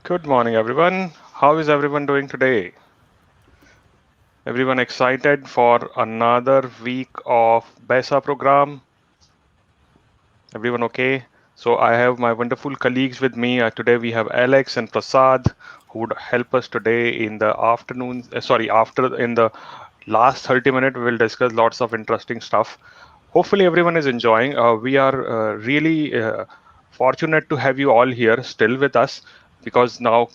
Good morning, everyone. How is everyone doing today? Everyone excited for another week of BeSA program? Everyone okay? So I have my wonderful colleagues with me. Today we have Alex and Prasad who would help us today in the afternoon. After in the last 30 minutes, we will discuss lots of interesting stuff. Hopefully everyone is enjoying. We are really fortunate to have you all here still with us because now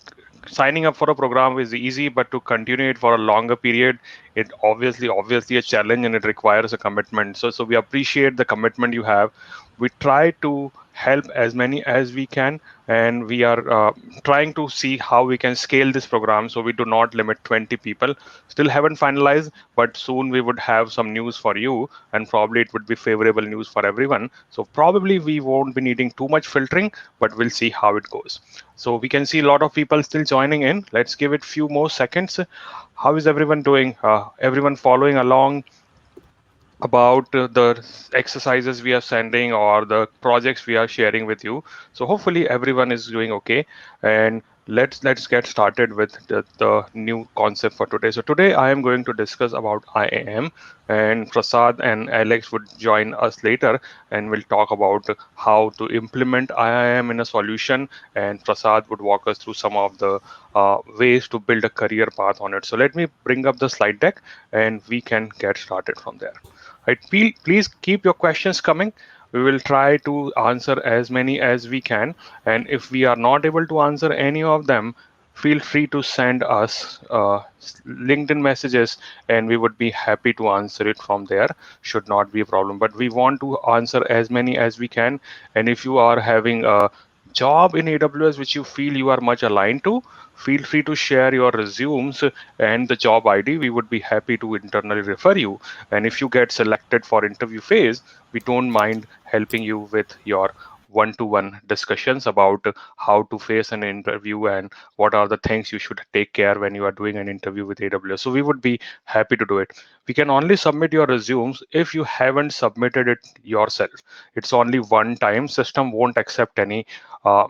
signing up for a program is easy, but to continue it for a longer period, it obviously a challenge and it requires a commitment. So we appreciate the commitment you have. We try to help as many as we can, and we are trying to see how we can scale this program so we do not limit 20 people. Still haven't finalized, but soon we would have some news for you, and probably it would be favorable news for everyone. So probably we won't be needing too much filtering, but we'll see how it goes. So we can see a lot of people still joining in. Let's give it few more seconds. How is everyone doing? Everyone following along about the exercises we are sending or the projects we are sharing with you. So hopefully everyone is doing okay. And let's get started with the new concept for today. So today I am going to discuss about IAM, and Prasad and Alex would join us later and we'll talk about how to implement IAM in a solution, and Prasad would walk us through some of the ways to build a career path on it. So let me bring up the slide deck and we can get started from there. Right, please keep your questions coming. We will try to answer as many as we can. And if we are not able to answer any of them, feel free to send us LinkedIn messages and we would be happy to answer it from there. Should not be a problem. But we want to answer as many as we can. And if you are having a job in AWS which you feel you are much aligned to, feel free to share your resumes and the job ID. We would be happy to internally refer you, and if you get selected for interview phase, we don't mind helping you with your one-to-one discussions about how to face an interview and what are the things you should take care when you are doing an interview with AWS. So we would be happy to do it. We can only submit your resumes if you haven't submitted it yourself. It's only one time. System won't accept any uh,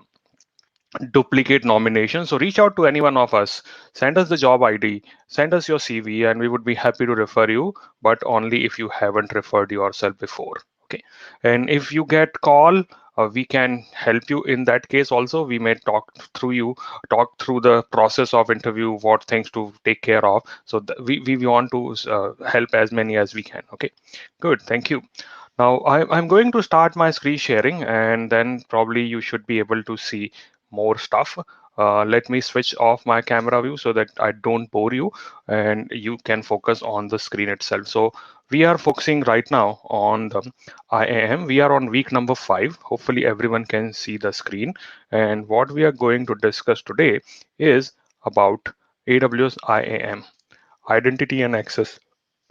duplicate nomination. So reach out to any one of us, send us the job ID, send us your CV, and we would be happy to refer you, but only if you haven't referred yourself before. Okay. And if you get call, we can help you in that case also. We may talk through the process of interview, what things to take care of. So we want to help as many as we can. Okay, good. Thank you. Now I'm going to start my screen sharing and then probably you should be able to see more stuff. Let me switch off my camera view so that I don't bore you and you can focus on the screen itself. So we are focusing right now on the IAM. We are on week number 5. Hopefully everyone can see the screen. And what we are going to discuss today is about AWS IAM, Identity and Access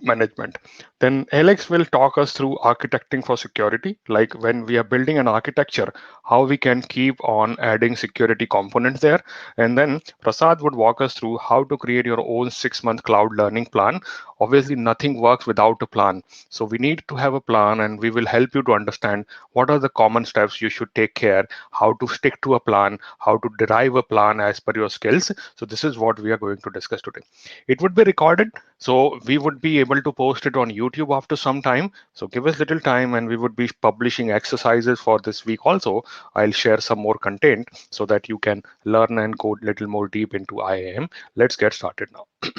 Management. Then Alex will talk us through architecting for security, like when we are building an architecture, how we can keep on adding security components there. And then Prasad would walk us through how to create your own 6-month cloud learning plan. Obviously, nothing works without a plan. So we need to have a plan and we will help you to understand what are the common steps you should take care, how to stick to a plan, how to derive a plan as per your skills. So this is what we are going to discuss today. It would be recorded, so we would be able to post it on YouTube after some time. So give us little time and we would be publishing exercises for this week also. I'll share some more content so that you can learn and go a little more deep into IAM. Let's get started now.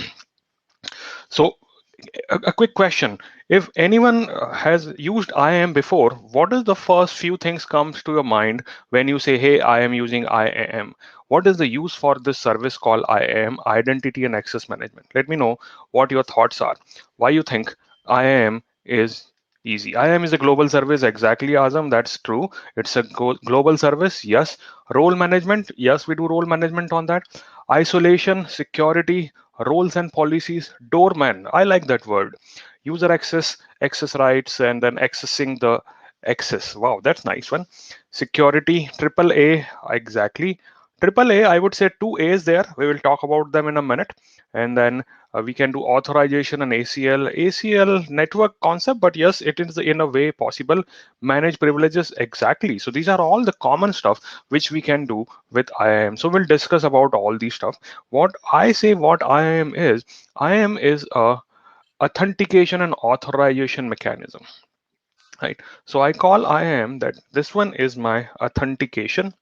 So a quick question. If anyone has used IAM before, what is the first few things comes to your mind when you say, hey, I am using IAM? What is the use for this service called IAM, Identity and Access Management? Let me know what your thoughts are. Why you think IAM is easy? IAM is a global service, exactly, Azam. That's true. It's a global service. Yes. Role management. Yes, we do role management on that. Isolation, security, roles and policies. Doorman. I like that word. User access, access rights, and then accessing the access. Wow, that's nice one. Security, triple A, exactly. Triple A, I would say two A's there. We will talk about them in a minute. And then We can do authorization and ACL network concept, but yes, it is in a way possible. Manage privileges, exactly. So these are all the common stuff which we can do with IAM. So we'll discuss about all these stuff. What I say, what IAM is a authentication and authorization mechanism, right? So I call IAM that this one is my authentication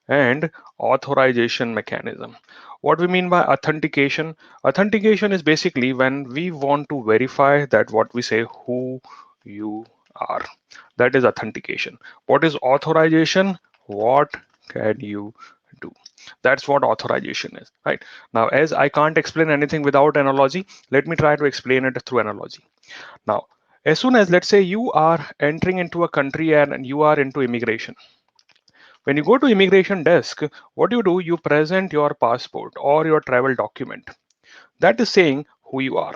and authorization mechanism. What we mean by authentication? Authentication is basically when we want to verify that what we say who you are. That is authentication. What is authorization? What can you do? That's what authorization is, right? Now, as I can't explain anything without analogy, let me try to explain it through analogy. Now, as soon as let's say you are entering into a country and you are into immigration, when you go to immigration desk, what you do, you present your passport or your travel document. That is saying who you are.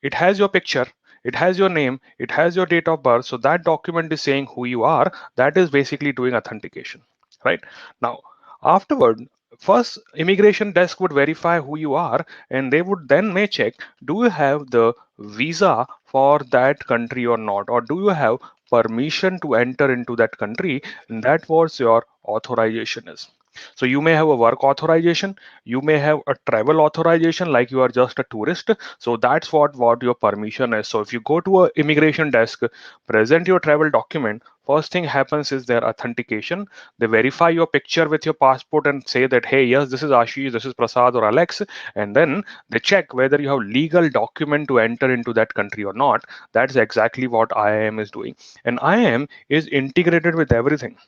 It has your picture, it has your name, it has your date of birth. So that document is saying who you are. That is basically doing authentication, right? Now, afterward, first immigration desk would verify who you are, and they would then may check, do you have the visa for that country or not, or do you have permission to enter into that country? And that was your authorization is. So you may have a work authorization, you may have a travel authorization, like you are just a tourist. So that's what your permission is. So if you go to a immigration desk, present your travel document, first thing happens is their authentication. They verify your picture with your passport and say that, hey, yes, this is Ashish, this is Prasad or Alex. And then they check whether you have legal document to enter into that country or not. That's exactly what IAM is doing. And IAM is integrated with everything.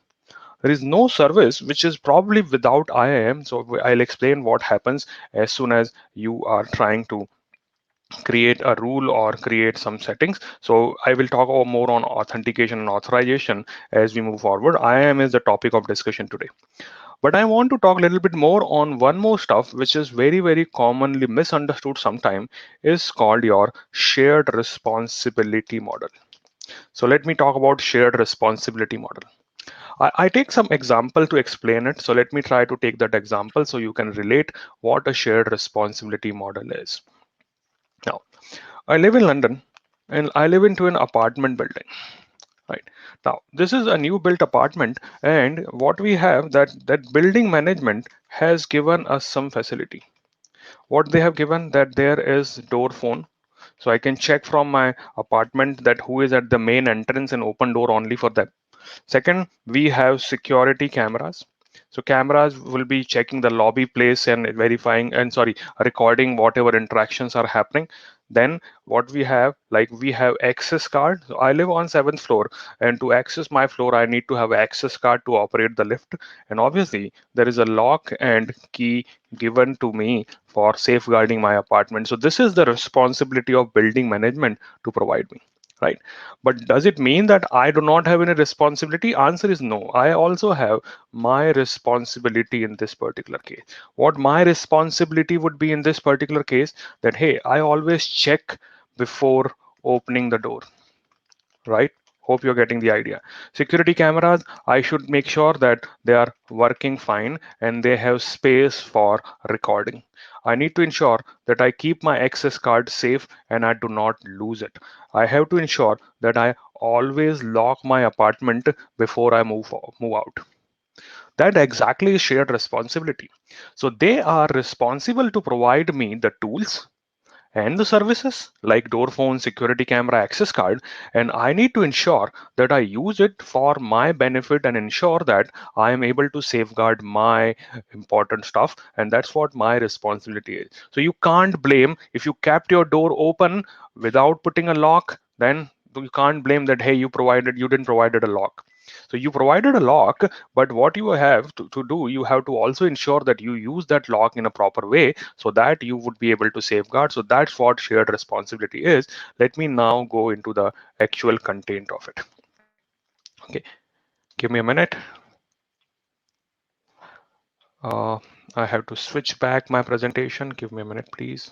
There is no service which is probably without IAM. So I'll explain what happens as soon as you are trying to create a rule or create some settings. So I will talk more on authentication and authorization as we move forward. IAM is the topic of discussion today. But I want to talk a little bit more on one more stuff which is very, very commonly misunderstood sometime, is called your shared responsibility model. So let me talk about shared responsibility model. I take some example to explain it. So let me try to take that example so you can relate what a shared responsibility model is. Now, I live in London and I live into an apartment building. Right. Now, this is a new built apartment, and what we have, that building management has given us some facility. What they have given, that there is door phone, so I can check from my apartment that who is at the main entrance and open door only for them. Second, we have security cameras. So cameras will be checking the lobby place and verifying and sorry, recording whatever interactions are happening. Then what we have, like we have access card. So I live on 7th floor, and to access my floor, I need to have access card to operate the lift. And obviously, there is a lock and key given to me for safeguarding my apartment. So this is the responsibility of building management to provide me, right? But does it mean that I do not have any responsibility? Answer is no. I also have my responsibility in this particular case. What my responsibility would be in this particular case, that hey, I always check before opening the door, right? Hope you're getting the idea. Security cameras, I should make sure that they are working fine and they have space for recording. I need to ensure that I keep my access card safe and I do not lose it. I have to ensure that I always lock my apartment before I move out. That exactly is shared responsibility. So they are responsible to provide me the tools and the services like door phone, security camera, access card, and I need to ensure that I use it for my benefit and ensure that I am able to safeguard my important stuff, and that's what my responsibility is. So you can't blame if you kept your door open without putting a lock, then you can't blame that hey, you didn't provided a lock. So you provided a lock, but what you have to do, you have to also ensure that you use that lock in a proper way so that you would be able to safeguard. So that's what shared responsibility is. Let me now go into the actual content of it. Okay, give me a minute. Uh, I have to switch back my presentation. Give me a minute, please.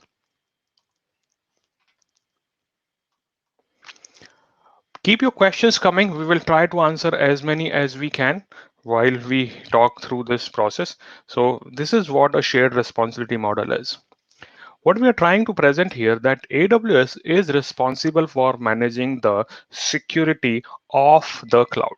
Keep your questions coming. We will try to answer as many as we can while we talk through this process. So this is what a shared responsibility model is. What we are trying to present here that AWS is responsible for managing the security of the cloud.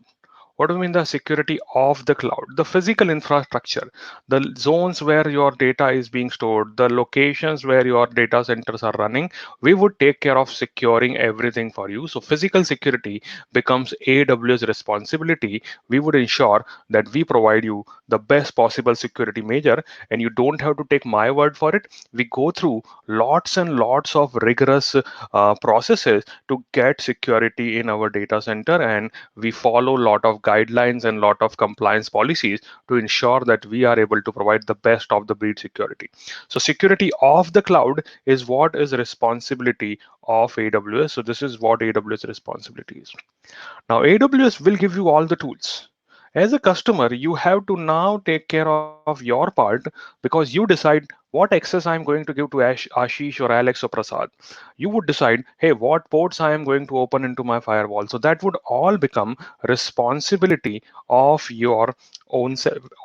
What do you mean the security of the cloud? The physical infrastructure, the zones where your data is being stored, the locations where your data centers are running, we would take care of securing everything for you. So physical security becomes AWS responsibility. We would ensure that we provide you the best possible security measure, and you don't have to take my word for it. We go through lots and lots of rigorous processes to get security in our data center, and we follow a lot of guidelines and lot of compliance policies to ensure that we are able to provide the best of the breed security. So security of the cloud is what is responsibility of AWS. So this is what AWS responsibility is. Now AWS will give you all the tools. As a customer, you have to now take care of your part because you decide what access I'm going to give to Ashish or Alex or Prasad. You would decide, hey, what ports I am going to open into my firewall. So that would all become responsibility of your own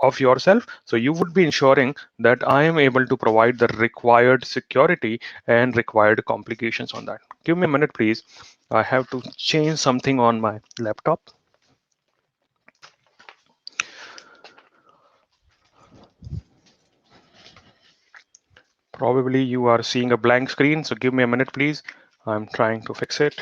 of yourself. So you would be ensuring that I am able to provide the required security and required complications on that. Give me a minute, please. I have to change something on my laptop. Probably you are seeing a blank screen, so give me a minute, please. I'm trying to fix it.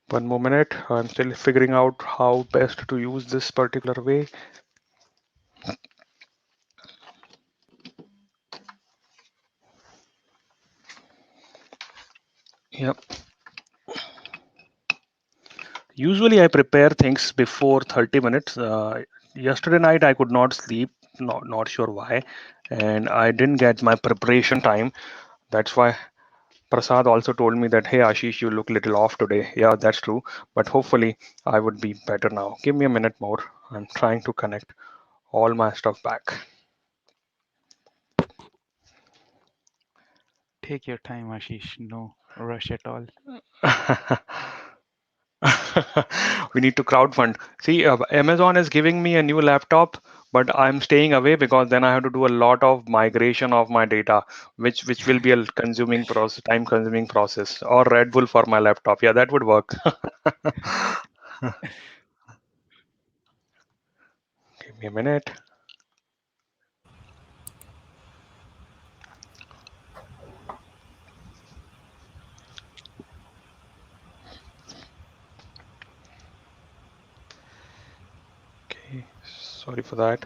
One more minute. I'm still figuring out how best to use this particular way. Yep. Usually I prepare things before 30 minutes. Yesterday night I could not sleep, not sure why, and I didn't get my preparation time. That's why Prasad also told me that, hey, Ashish, you look little off today. Yeah, that's true. But hopefully I would be better now. Give me a minute more. I'm trying to connect all my stuff back. Take your time, Ashish. No rush at all. We need to crowdfund. See, Amazon is giving me a new laptop, but I'm staying away because then I have to do a lot of migration of my data, which will be a consuming process, time consuming process. Or Red Bull for my laptop. Yeah, that would work. Give me a minute. Okay, sorry for that.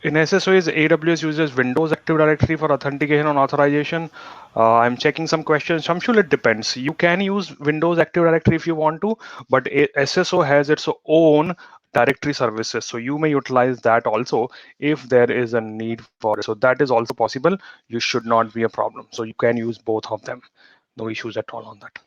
In SSOs, AWS uses Windows Active Directory for authentication and authorization. I'm checking some questions. Shamshul, it depends. You can use Windows Active Directory if you want to, but SSO has its own directory services. So you may utilize that also if there is a need for it. So that is also possible. You should not be a problem. So you can use both of them. No issues at all on that.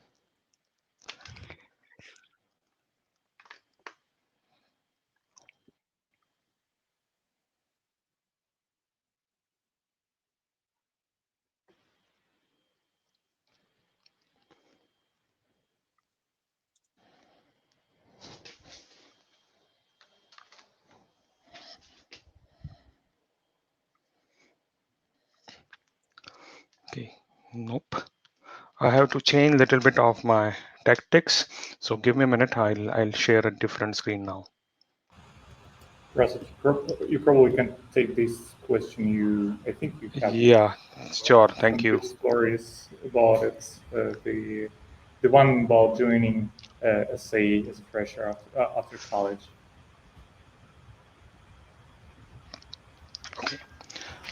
Okay, nope. I have to change a little bit of my tactics. So give me a minute. I'll share a different screen now. Russell, you probably can take this question. I think you have Yeah, sure. some Thank you. good stories about it. The one about joining SA as a fresher after college. Okay.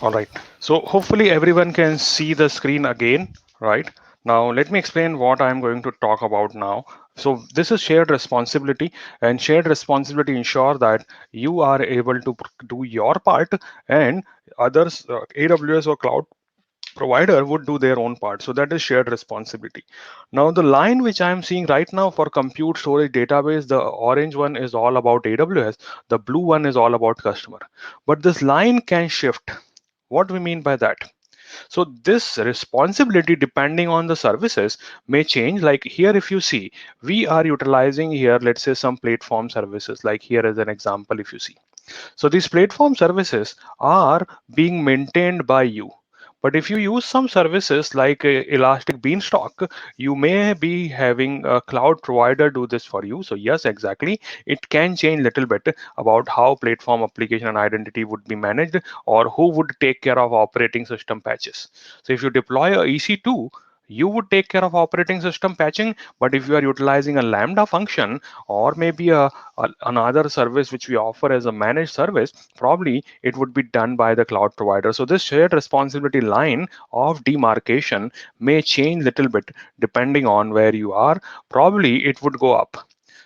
All right. So hopefully everyone can see the screen again, right? Now let me explain what I'm going to talk about now. So this is shared responsibility, and shared responsibility ensure that you are able to do your part, and others, AWS or cloud provider would do their own part. So that is shared responsibility. Now the line which I am seeing right now for compute storage database, the orange one is all about AWS, the blue one is all about customer. But this line can shift. What we mean by that? So this responsibility, depending on the services, may change. Like here, if you see, we are utilizing here, let's say some platform services, like here as an example, if you see. So these platform services are being maintained by you. But if you use some services like Elastic Beanstalk, you may be having a cloud provider do this for you. So yes, exactly. It can change a little bit about how platform application and identity would be managed, or who would take care of operating system patches. So if you deploy a EC2, you would take care of operating system patching. But if you are utilizing a Lambda function, or maybe another service which we offer as a managed service, probably it would be done by the cloud provider. So this shared responsibility line of demarcation may change little bit depending on where you are. Probably it would go up.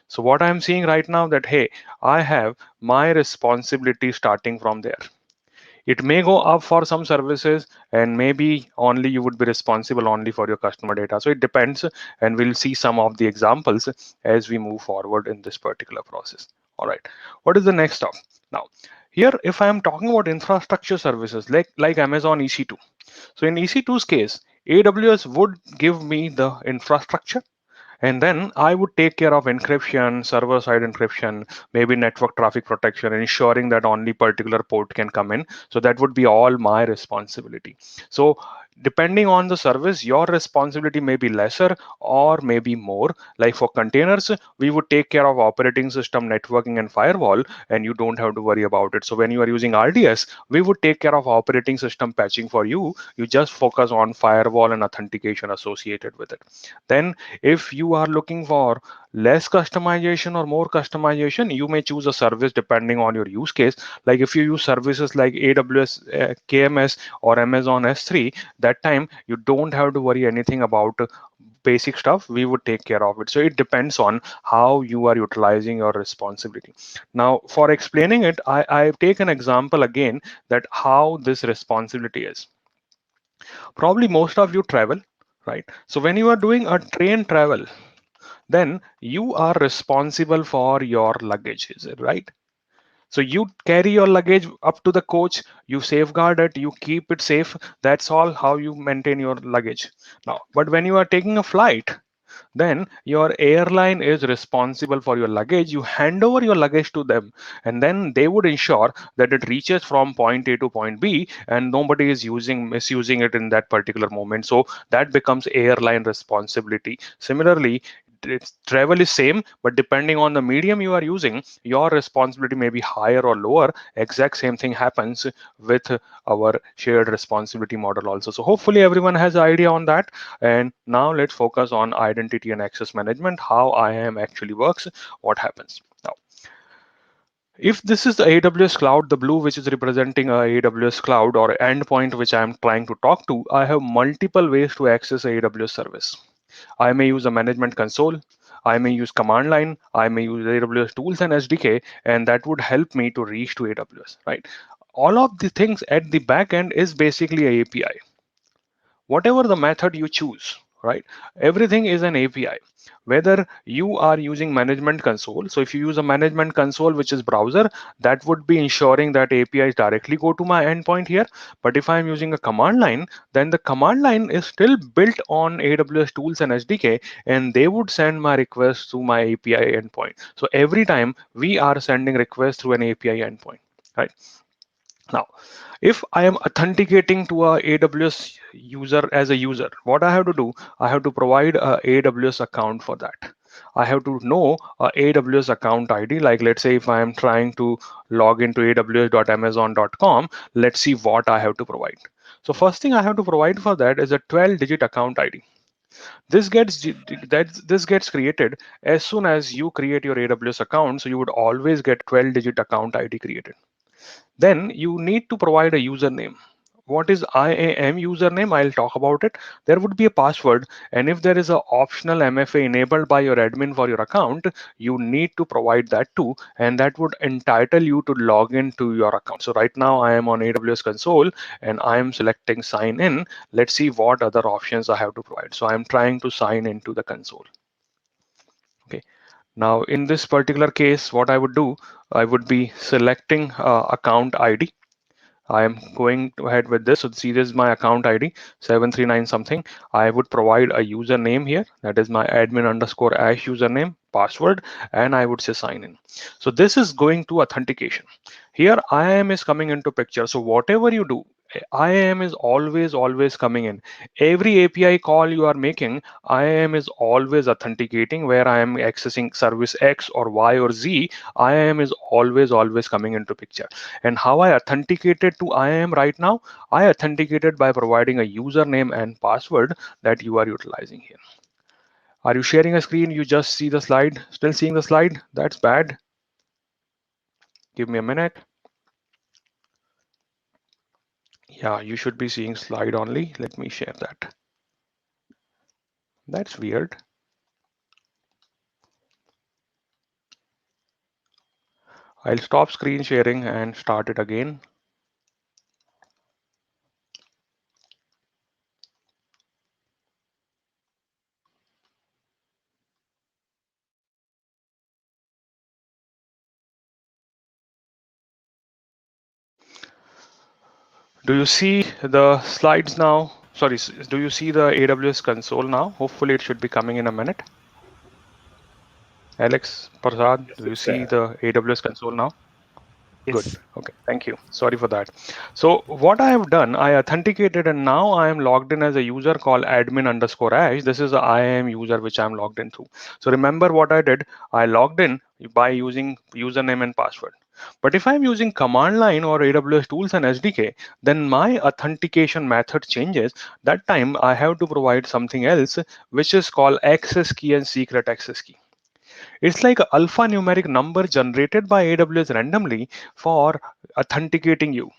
So what I'm seeing right now, that hey, I have my responsibility starting from there. It may go up for some services, and maybe only you would be responsible only for your customer data. So it depends, and we'll see some of the examples as we move forward in this particular process. All right, what is the next step now? Here, if I am talking about infrastructure services like Amazon EC2, so in EC2's case, AWS would give me the infrastructure, and then I would take care of encryption, server side encryption, maybe network traffic protection, ensuring that only particular port can come in. So that would be all my responsibility. So depending on the service, your responsibility may be lesser or maybe more. Like for containers, we would take care of operating system, networking, and firewall, and you don't have to worry about it. So when you are using RDS, we would take care of operating system patching for you. You just focus on firewall and authentication associated with it. Then if you are looking for less customization or more customization, you may choose a service depending on your use case. Like if you use services like AWS KMS or Amazon S3, that time you don't have to worry anything about basic stuff. We would take care of it. So it depends on how you are utilizing your responsibility. Now, for explaining it, I've taken an example again, that how this responsibility is. Probably most of you travel, right? So when you are doing a train travel, then you are responsible for your luggage, is it right? So you carry your luggage up to the coach, you safeguard it, you keep it safe. That's all how you maintain your luggage. Now, but when you are taking a flight, then your airline is responsible for your luggage. You hand over your luggage to them, and then they would ensure that it reaches from point A to point B, and nobody is misusing it in that particular moment. So that becomes airline responsibility. Similarly, travel is same, but depending on the medium you are using, your responsibility may be higher or lower. Exact same thing happens with our shared responsibility model also. So hopefully everyone has an idea on that. And now let's focus on identity and access management, how IAM actually works, what happens. Now, if this is the AWS cloud, the blue which is representing a AWS cloud or endpoint which I'm trying to talk to, I have multiple ways to access a AWS service. I may use a management console, I may use command line, I may use AWS tools and SDK, and that would help me to reach to AWS, right? All of the things at the back end is basically a API. Whatever the method you choose, right? Everything is an API. Whether you are using management console, so if you use a management console which is browser, that would be ensuring that APIs directly go to my endpoint here. But if I'm using a command line, then the command line is still built on AWS tools and SDK, and they would send my request to my API endpoint. So every time we are sending requests through an API endpoint, right? Now, if I am authenticating to a AWS user as a user, what I have to do, I have to provide a AWS account for that. I have to know a AWS account ID. Like let's say if I am trying to log into aws.amazon.com, let's see what I have to provide. So first thing I have to provide for that is a 12-digit account ID. This gets created as soon as you create your AWS account. So you would always get 12-digit account ID created. Then you need to provide a username. What is IAM username? I'll talk about it. There would be a password, and if there is an optional MFA enabled by your admin for your account, you need to provide that too, and that would entitle you to log into your account. So right now I am on AWS console and I am selecting sign in. Let's see what other options I have to provide. So I'm trying to sign into the console. Okay. Now in this particular case, what I would do, I would be selecting account ID. I am going ahead with this. So see, this is my account ID 739 something. I would provide a username here. That is my admin underscore ash username, password, and I would say sign in. So this is going to authentication. Here IAM is coming into picture. So whatever you do, IAM is always coming in. Every API call you are making, IAM is always authenticating. Where I am accessing service X or Y or Z, IAM is always coming into picture. And how I authenticated to IAM right now? I authenticated by providing a username and password that you are utilizing here. Are you sharing a screen? You just see the slide? Still seeing the slide? That's bad. Give me a minute. Yeah, you should be seeing slide only. Let me share that. That's weird. I'll stop screen sharing and start it again. Do you see the slides now? Sorry, do you see the AWS console now? Hopefully it should be coming in a minute. Alex, Prasad, Yes, do you it's see there. the AWS console now? Good. Yes. Okay. Thank you. Sorry for that. So what I have done, I authenticated and now I am logged in as a user called admin underscore ash. This is the IAM user which I'm logged into. So remember what I did? I logged in by using username and password. But if I'm using command line or AWS tools and SDK, then my authentication method changes. That time I have to provide something else, which is called access key and secret access key. It's like an alphanumeric number generated by AWS randomly for authenticating you.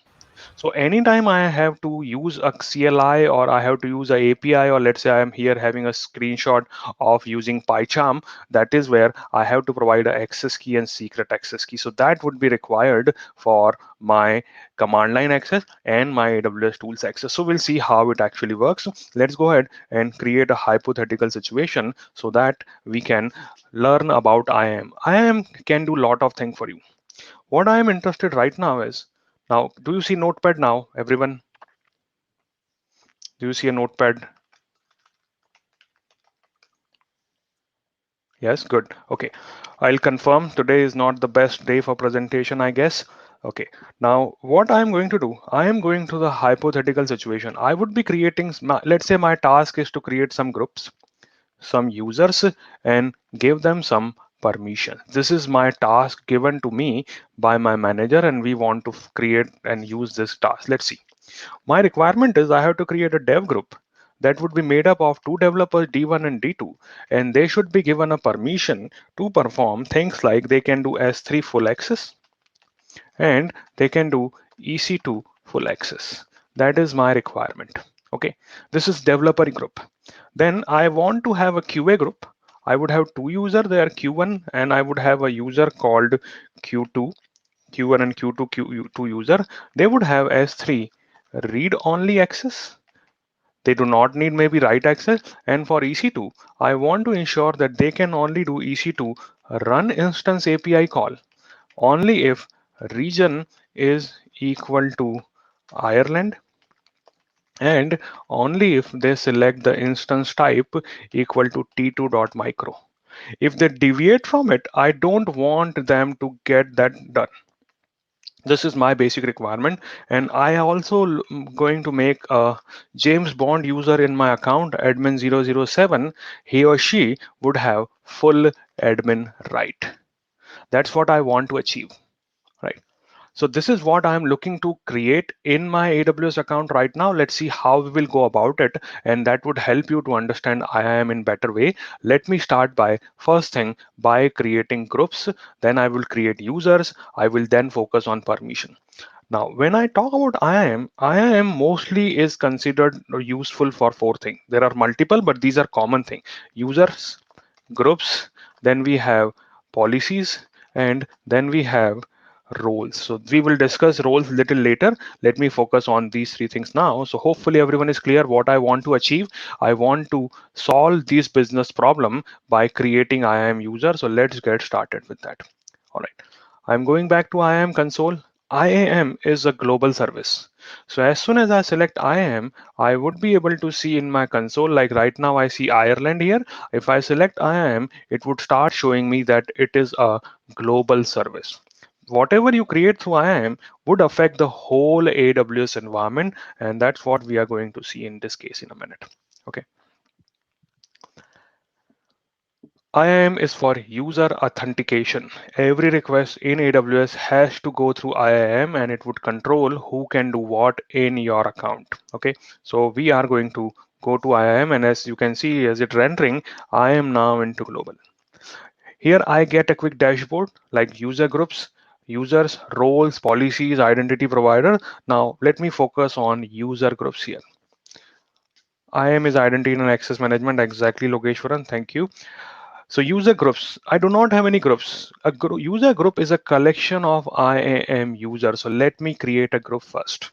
So anytime I have to use a CLI or I have to use a API, or let's say I am here having a screenshot of using PyCharm, that is where I have to provide an access key and secret access key. So that would be required for my command line access and my AWS tools access. So we'll see how it actually works. Let's go ahead and create a hypothetical situation so that we can learn about IAM. IAM can do a lot of things for you. What I am interested right now is, now, do you see Notepad now, everyone? Do you see a Notepad? Yes, good. Okay. I'll confirm today is not the best day for presentation, I guess. Okay. Now, what I'm going to do, I am going to the hypothetical situation. I would be creating, let's say my task is to create some groups, some users, and give them some permission. This is my task given to me by my manager, and we want to create and use this task. Let's see. My requirement is I have to create a dev group that would be made up of two developers, D1 and D2, and they should be given a permission to perform things like they can do S3 full access and they can do EC2 full access. That is my requirement. Okay, this is developer group. Then I want to have a QA group. I would have two users there, Q1, and I would have a user called Q2, Q1 and Q2, Q2 user. They would have S3 read only access. They do not need maybe write access. And for EC2, I want to ensure that they can only do EC2 run instance API call only if region is equal to Ireland and only if they select the instance type equal to t2.micro. If they deviate from it, I don't want them to get that done. This is my basic requirement, and I also going to make a James Bond user in my account, admin007. He or she would have full admin right. That's what I want to achieve, right? So this is what I'm looking to create in my AWS account right now. Let's see how we will go about it, and that would help you to understand IAM in better way. Let me start by first thing by creating groups. Then I will create users. I will then focus on permission. Now, when I talk about IAM, IAM mostly is considered useful for four things. There are multiple, but these are common things. Users, groups, then we have policies, and then we have roles. So we will discuss roles a little later. Let me focus on these three things now. So hopefully everyone is clear what I want to achieve. I want to solve this business problem by creating IAM user. So let's get started with that. All right. I'm going back to IAM console. IAM is a global service. So as soon as I select IAM, I would be able to see in my console, like right now I see Ireland here. If I select IAM, it would start showing me that it is a global service. Whatever you create through IAM would affect the whole AWS environment, and that's what we are going to see in this case in a minute. Okay. IAM is for user authentication. Every request in AWS has to go through IAM and it would control who can do what in your account. Okay, so we are going to go to IAM, and as you can see as it rendering, I am now into global. Here I get a quick dashboard like user groups, users, roles, policies, identity provider. Now let me focus on user groups here. IAM is identity and access management, exactly Logeshwaran, thank you. So user groups, I do not have any groups. User group is a collection of IAM users. So let me create a group first.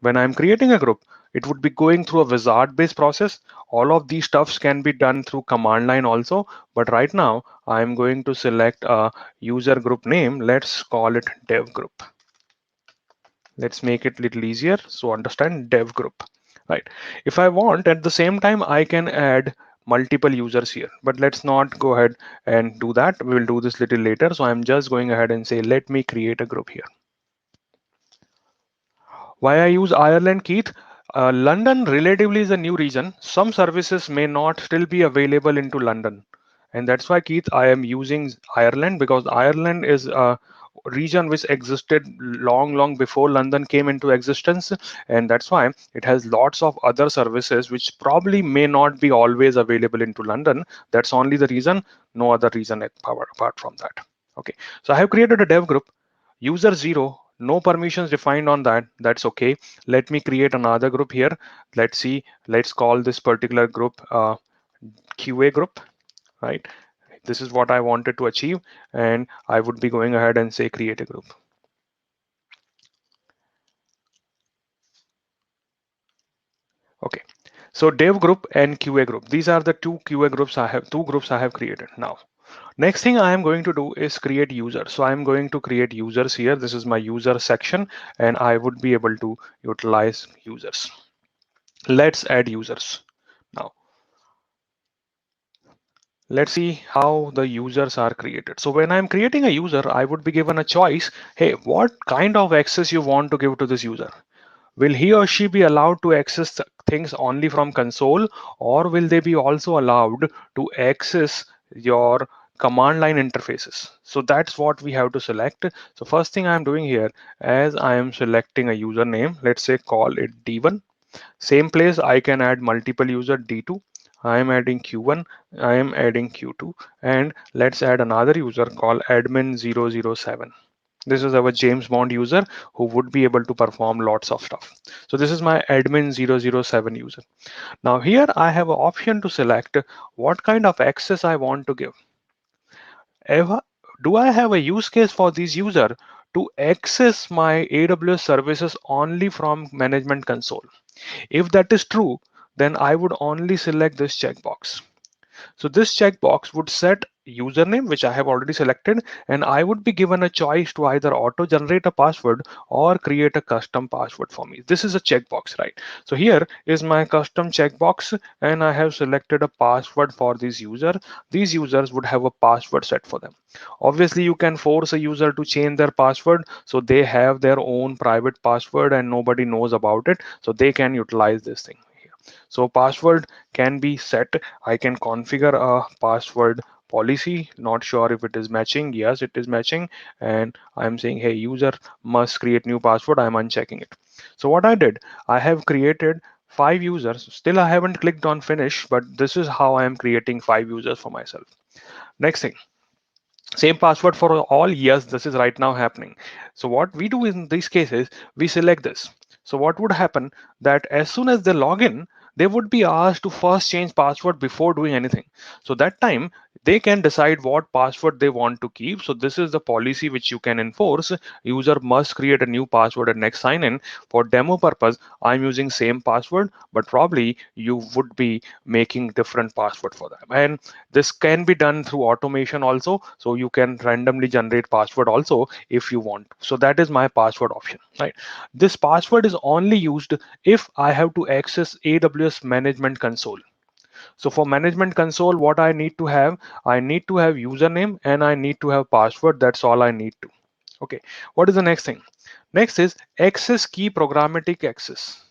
When I'm creating a group, it would be going through a wizard-based process. All of these stuffs can be done through command line also. But right now, I'm going to select a user group name. Let's call it dev group. Let's make it a little easier. So understand dev group, right? If I want, at the same time, I can add multiple users here, but let's not go ahead and do that. We will do this little later. So I'm just going ahead and say, let me create a group here. Why I use Ireland, Keith? London relatively is a new region. Some services may not still be available into London. And that's why, Keith, I am using Ireland, because Ireland is a region which existed long before London came into existence. And that's why it has lots of other services which probably may not be always available into London. That's only the reason, no other reason apart from that. Okay, so I have created a dev group. User 0, no permissions defined on that. That's okay. Let me create another group here. Let's see. Let's call this particular group QA group, right? This is what I wanted to achieve, and I would be going ahead and say create a group. Okay. So dev group and QA group. These are the two groups I have created. Now, next thing I am going to do is create users. So I'm going to create users here. This is my user section, and I would be able to utilize users. Let's add users. Now, let's see how the users are created. So when I'm creating a user, I would be given a choice. Hey, what kind of access you want to give to this user? Will he or she be allowed to access things only from console, or will they be also allowed to access your command line interfaces? So that's what we have to select. So first thing I'm doing here, as I am selecting a username, let's say call it D1. Same place I can add multiple user D2. I am adding Q1, I am adding Q2, and let's add another user called admin007. This is our James Bond user who would be able to perform lots of stuff. So this is my admin007 user. Now here I have an option to select what kind of access I want to give. Do I have a use case for this user to access my AWS services only from management console? If that is true, then I would only select this checkbox. So this checkbox would set username, which I have already selected, and I would be given a choice to either auto generate a password or create a custom password for me. This is a checkbox, right? So here is my custom checkbox, and I have selected a password for this user. These users would have a password set for them. Obviously, you can force a user to change their password, so they have their own private password and nobody knows about it, so they can utilize this thing. So password can be set. I can configure a password policy. Not sure if it is matching. Yes, it is matching. And I'm saying, hey, user must create new password. I'm unchecking it. So what I did, I have created 5 users. Still, I haven't clicked on finish, but this is how I am creating 5 users for myself. Next thing, same password for all. Yes, this is right now happening. So what we do in these cases, we select this. So what would happen that as soon as they log in, they would be asked to first change password before doing anything. So that time They can decide what password they want to keep. So this is the policy which you can enforce. User must create a new password at next sign in. For demo purpose, I'm using same password, but probably you would be making different password for them. And this can be done through automation also. So you can randomly generate password also if you want. So that is my password option, right? This password is only used if I have to access AWS Management Console. So for Management Console, what I need to have username and I need to have password. That's all I need to. Okay. What is the next thing? Next is access key programmatic access.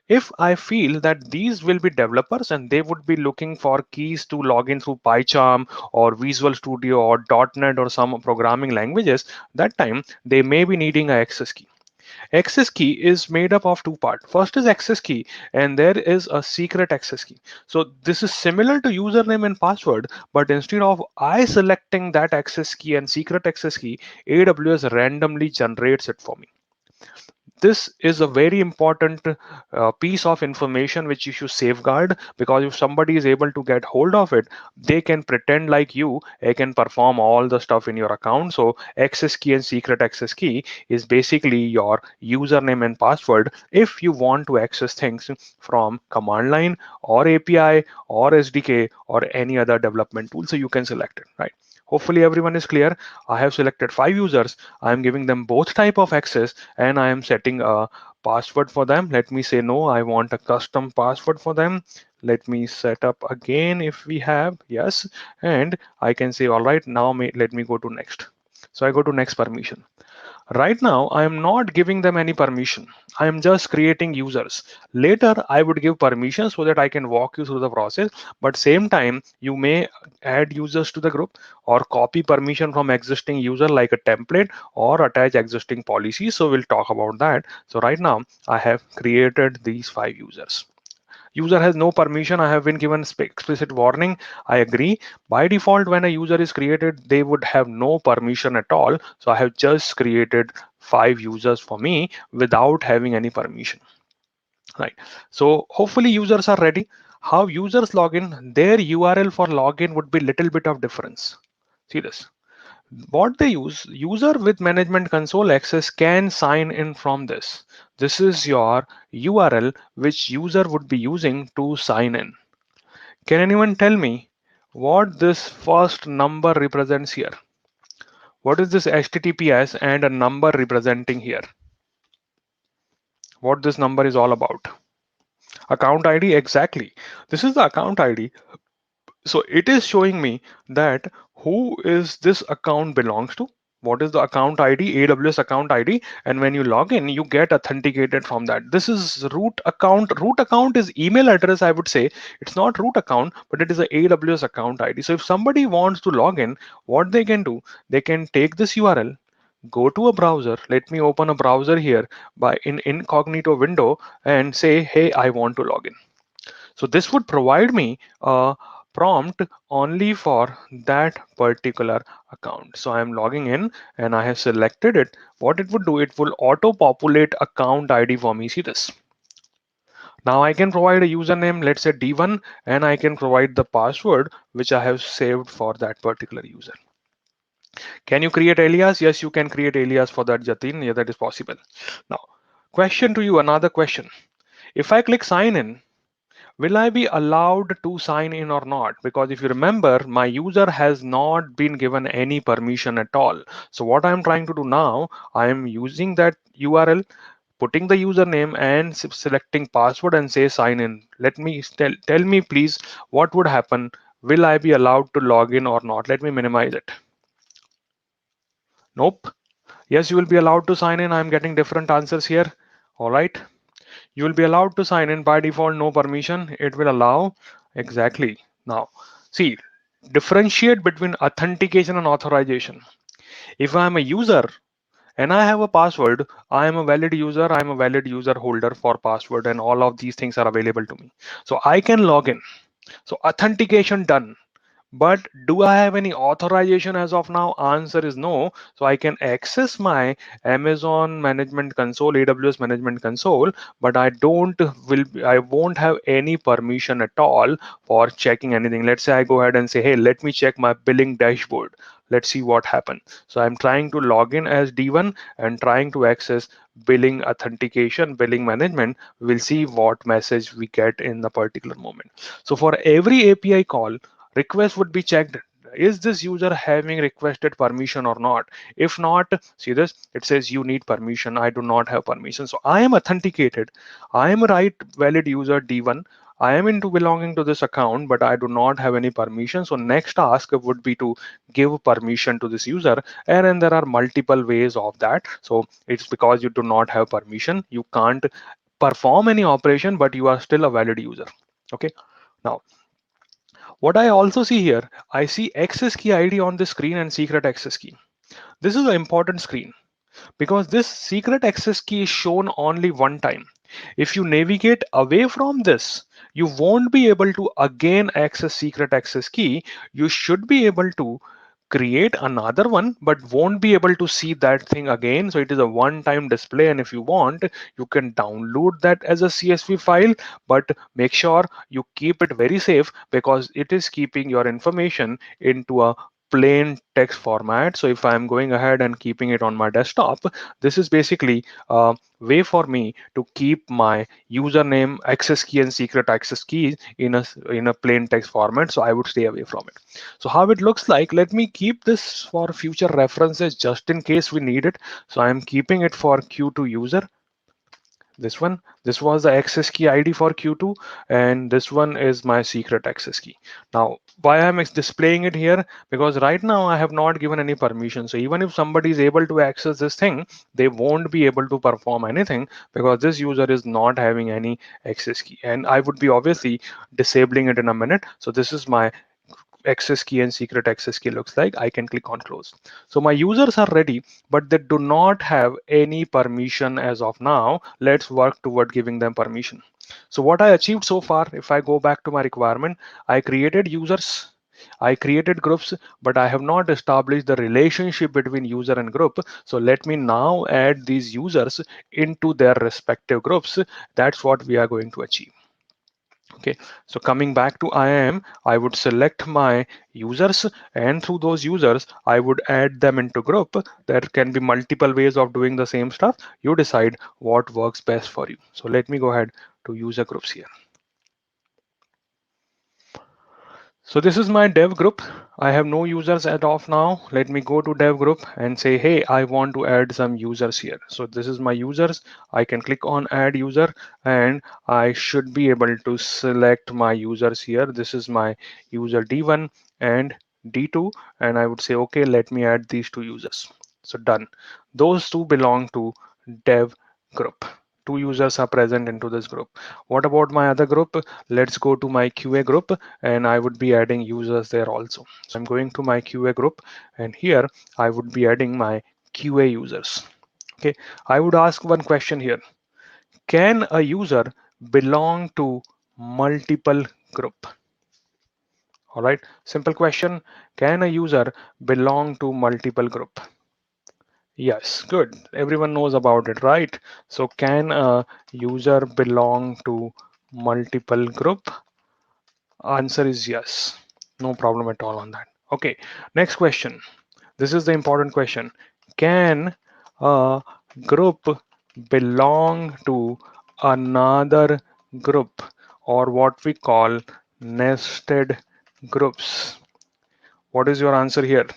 If I feel that these will be developers and they would be looking for keys to log in through PyCharm or Visual Studio or .NET or some programming languages, that time they may be needing an access key. Access key is made up of two parts. First is access key, and there is a secret access key. So this is similar to username and password, but instead of I selecting that access key and secret access key, AWS randomly generates it for me. This is a very important piece of information which you should safeguard, because if somebody is able to get hold of it, they can pretend like you, they can perform all the stuff in your account. So access key and secret access key is basically your username and password if you want to access things from command line or API or SDK or any other development tool. So you can select it, right? Hopefully everyone is clear. I have selected 5 users. I am giving them both type of access and I am setting a password for them. Let me say no, I want a custom password for them. Let me set up again if we have, yes, and I can say, all right, now let me go to next. So I go to next permission. Right now, I am not giving them any permission. I am just creating users. Later, I would give permission so that I can walk you through the process. But same time, you may add users to the group or copy permission from existing user like a template or attach existing policies. So we'll talk about that. So right now, I have created these 5 users. User has no permission. I have been given explicit warning. I agree. By default, when a user is created, they would have no permission at all. So I have just created 5 users for me without having any permission. Right. So hopefully users are ready. How users log in, their URL for login would be little bit of difference. See this. What they use, user with management console access can sign in from this. This is your URL which user would be using to sign in. Can anyone tell me what this first number represents here? What is this HTTPS and a number representing here? What this number is all about? Account ID, exactly. This is the account ID. So it is showing me that who is this account belongs to. What is the account ID? AWS account ID. And when you log in, you get authenticated from that. This is root account. Root account is email address, I would say. It's not root account, but it is a AWS account ID. So if somebody wants to log in, what they can do, they can take this URL, go to a browser. Let me open a browser here by in incognito window and say, hey, I want to log in. So this would provide me a prompt only for that particular account. So I'm logging in and I have selected it. What it would do, it will auto populate account ID for me. See this. Now I can provide a username, let's say D1, and I can provide the password which I have saved for that particular user. Can you create alias? Yes, you can create alias for that, Jatin. Yeah, that is possible. Now, question to you, another question. If I click sign in, will I be allowed to sign in or not? Because if you remember, my user has not been given any permission at all. So what I'm trying to do now, I am using that URL, putting the username and selecting password and say sign in. Let me tell me please what would happen. Will I be allowed to log in or not? Let me minimize it. Nope. Yes, you will be allowed to sign in. I'm getting different answers here. All right. You will be allowed to sign in by default, no permission. It will allow exactly. Now, see, differentiate between authentication and authorization. If I'm a user and I have a password, I am a valid user. I'm a valid user holder for password, and all of these things are available to me. So I can log in. So authentication done. But do I have any authorization as of now? Answer is no. So I can access my Amazon Management Console, AWS Management Console, but I won't have any permission at all for checking anything. Let's say I go ahead and say, hey, let me check my billing dashboard. Let's see what happened. So I'm trying to log in as D1 and trying to access billing authentication, billing management. We'll see what message we get in the particular moment. So for every API call, request would be checked. Is this user having requested permission or not? If not, see this, it says you need permission. I do not have permission. So I am authenticated. I am a right valid user D1. I am into belonging to this account, but I do not have any permission. So next task would be to give permission to this user. And then there are multiple ways of that. So it's because you do not have permission. You can't perform any operation, but you are still a valid user. Okay. Now, what I also see here, I see access key ID on the screen and secret access key. This is an important screen because this secret access key is shown only one time. If you navigate away from this, you won't be able to again access secret access key. You should be able to create another one, but won't be able to see that thing again. So it is a one-time display, and if you want, you can download that as a CSV file, but make sure you keep it very safe because it is keeping your information into a plain text format. So if I'm going ahead and keeping it on my desktop, this is basically a way for me to keep my username, access key, and secret access keys in a plain text format. So I would stay away from it. So how it looks like, let me keep this for future references just in case we need it. So I'm keeping it for Q2 user. This was the access key ID for Q2, and this one is my secret access key. Now, why I'm displaying it here? Because right now I have not given any permission. So even if somebody is able to access this thing, they won't be able to perform anything because this user is not having any access key. And I would be obviously disabling it in a minute. So this is my access key and secret access key looks like. I can click on close. So my users are ready, but they do not have any permission as of now. Let's work toward giving them permission. So what I achieved so far, if I go back to my requirement, I created users, I created groups, but I have not established the relationship between user and group. So let me now add these users into their respective groups. That's what we are going to achieve. Okay, so coming back to IAM, I would select my users, and through those users, I would add them into group. There can be multiple ways of doing the same stuff. You decide what works best for you. So let me go ahead to user groups here. So this is my dev group. I have no users as of now. Let me go to dev group and say, hey, I want to add some users here. So this is my users. I can click on add user and I should be able to select my users here. This is my user D1 and D2. And I would say, okay, let me add these two users. So done. Those two belong to dev group. Two users are present into this group. What about my other group? Let's go to my QA group and I would be adding users there also. So I'm going to my QA group and here I would be adding my QA users. Okay, I would ask one question here. Can a user belong to multiple group? All right, simple question. Can a user belong to multiple group? Yes, good. Everyone knows about it, right? So can a user belong to multiple group? Answer is yes. No problem at all on that. Okay, next question. This is the important question. Can a group belong to another group or what we call nested groups? What is your answer here?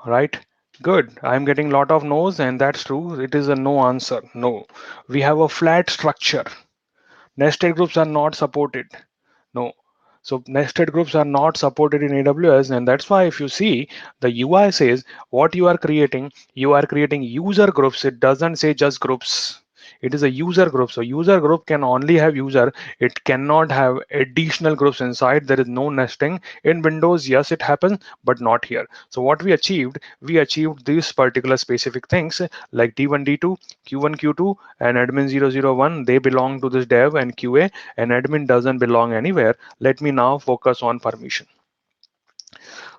Right? Good. I'm getting a lot of no's, and that's true. It is a no answer. No. We have a flat structure. Nested groups are not supported. No. So nested groups are not supported in AWS, and that's why if you see the UI says what you are creating user groups. It doesn't say just groups. It is a user group. So user group can only have user. It cannot have additional groups inside. There is no nesting. In Windows, yes, it happens, but not here. So what we achieved these particular specific things like D1, D2, Q1, Q2, and admin 001. They belong to this dev and QA, and admin doesn't belong anywhere. Let me now focus on permission.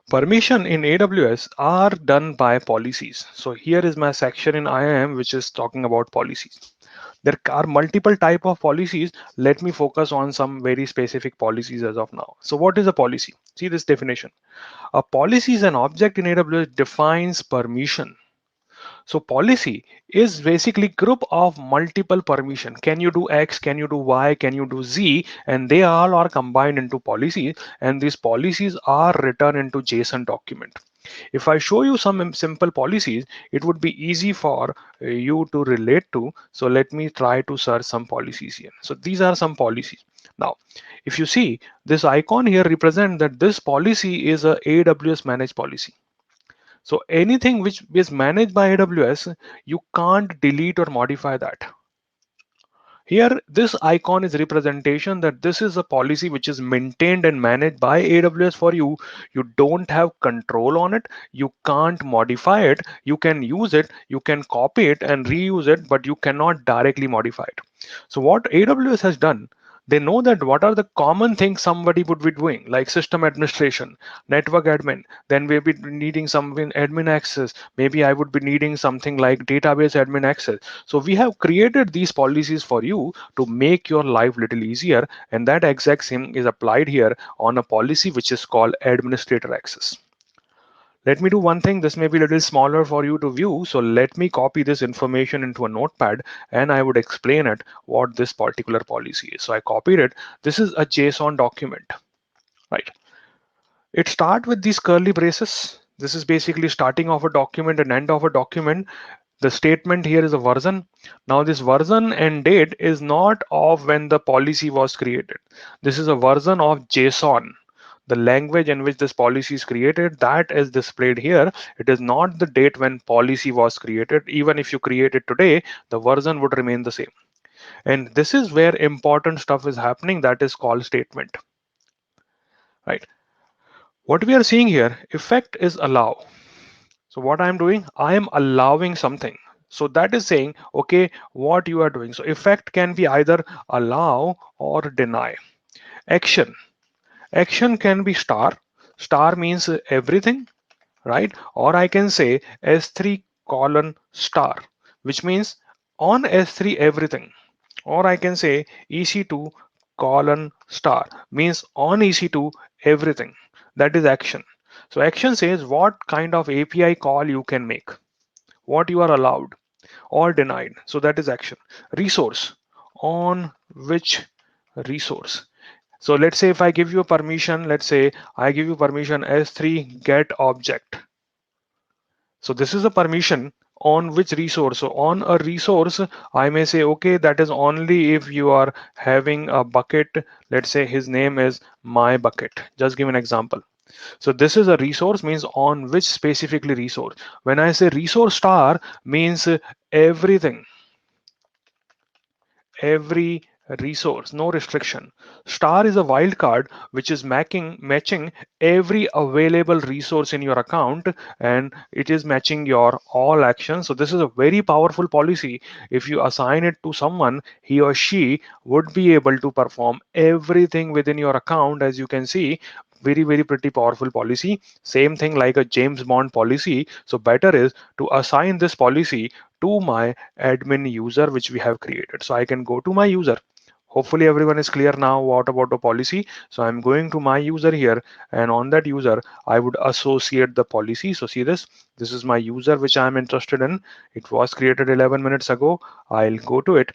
Permission in AWS are done by policies. So here is my section in IAM which is talking about policies. There are multiple type of policies. Let me focus on some very specific policies as of now. So what is a policy? See this definition. A policy is an object in AWS defines permission. So policy is basically group of multiple permission. Can you do X? Can you do Y? Can you do Z? And they all are combined into policies, and these policies are written into JSON document. If I show you some simple policies, it would be easy for you to relate to. So let me try to search some policies here. So these are some policies. Now, if you see this icon here represent that this policy is a AWS managed policy. So anything which is managed by AWS, you can't delete or modify that. Here, this icon is representation that this is a policy which is maintained and managed by AWS for you. You don't have control on it. You can't modify it. You can use it, you can copy it and reuse it, but you cannot directly modify it. So what AWS has done, they know that what are the common things somebody would be doing, like system administration, network admin, then we'll be needing some admin access. Maybe I would be needing something like database admin access. So we have created these policies for you to make your life little easier, and that exact same is applied here on a policy which is called administrator access. Let me do one thing. This may be a little smaller for you to view. So let me copy this information into a notepad and I would explain it what this particular policy is. So I copied it. This is a JSON document, right? It starts with these curly braces. This is basically starting of a document and end of a document. The statement here is a version. Now this version and date is not of when the policy was created. This is a version of JSON. The language in which this policy is created, that is displayed here. It is not the date when policy was created. Even if you create it today, the version would remain the same. And this is where important stuff is happening. That is called statement, right? What we are seeing here, effect is allow. So what I'm doing, I am allowing something. So that is saying, okay, what you are doing. So effect can be either allow or deny. Action. Action can be star. Star means everything, right? Or I can say S3 colon star, which means on S3 everything. Or I can say EC2 colon star means on EC2 everything. That is action. So action says what kind of API call you can make, what you are allowed or denied. So that is action. Resource, on which resource. So let's say if I give you a permission, let's say I give you permission S3 get object. So this is a permission on which resource. So on a resource, I may say, okay, that is only if you are having a bucket. Let's say his name is my bucket. Just give an example. So this is a resource means on which specifically resource. When I say resource star means everything, every resource, no restriction. Star is a wildcard which is matching every available resource in your account, and it is matching your all actions. So this is a very powerful policy. If you assign it to someone, he or she would be able to perform everything within your account. As you can see, very pretty powerful policy. Same thing like a James Bond policy. So better is to assign this policy to my admin user which we have created. So I can go to my user. Hopefully everyone is clear now what about the policy. So I'm going to my user here, and on that user I would associate the policy. So see this is my user which I'm interested in. It was created 11 minutes ago. I'll go to it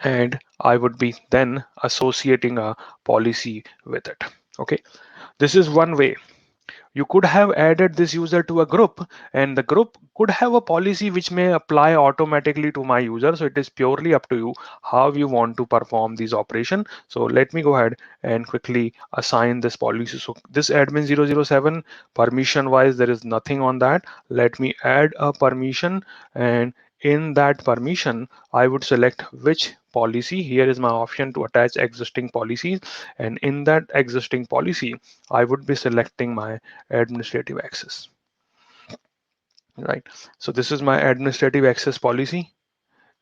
and I would be then associating a policy with it. Okay, this is one way. You could have added this user to a group, and the group could have a policy which may apply automatically to my user. So it is purely up to you how you want to perform this operation. So let me go ahead and quickly assign this policy. So this admin 007 permission wise, there is nothing on that. Let me add a permission, and In that permission, I would select which policy. Here is my option to attach existing policies. And in that existing policy, I would be selecting my administrative access, right? So this is my administrative access policy,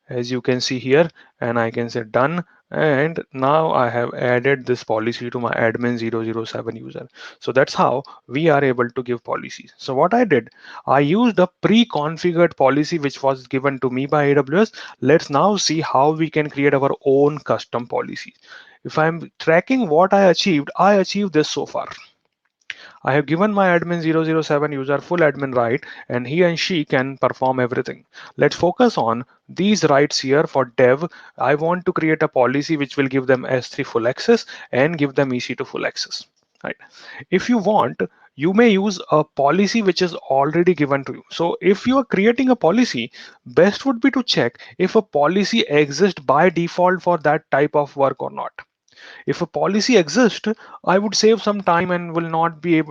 as you can see here, and I can say done. And now I have added this policy to my admin 007 user. So that's how we are able to give policies. So what I did, I used a pre-configured policy which was given to me by AWS. Let's now see how we can create our own custom policies. If I'm tracking what I achieved this so far. I have given my admin 007 user full admin right, and he and she can perform everything. Let's focus on these rights here. For dev, I want to create a policy which will give them S3 full access and give them EC2 full access. Right. If you want, you may use a policy which is already given to you. So if you are creating a policy, best would be to check if a policy exists by default for that type of work or not. If a policy exists, I would save some time and will not be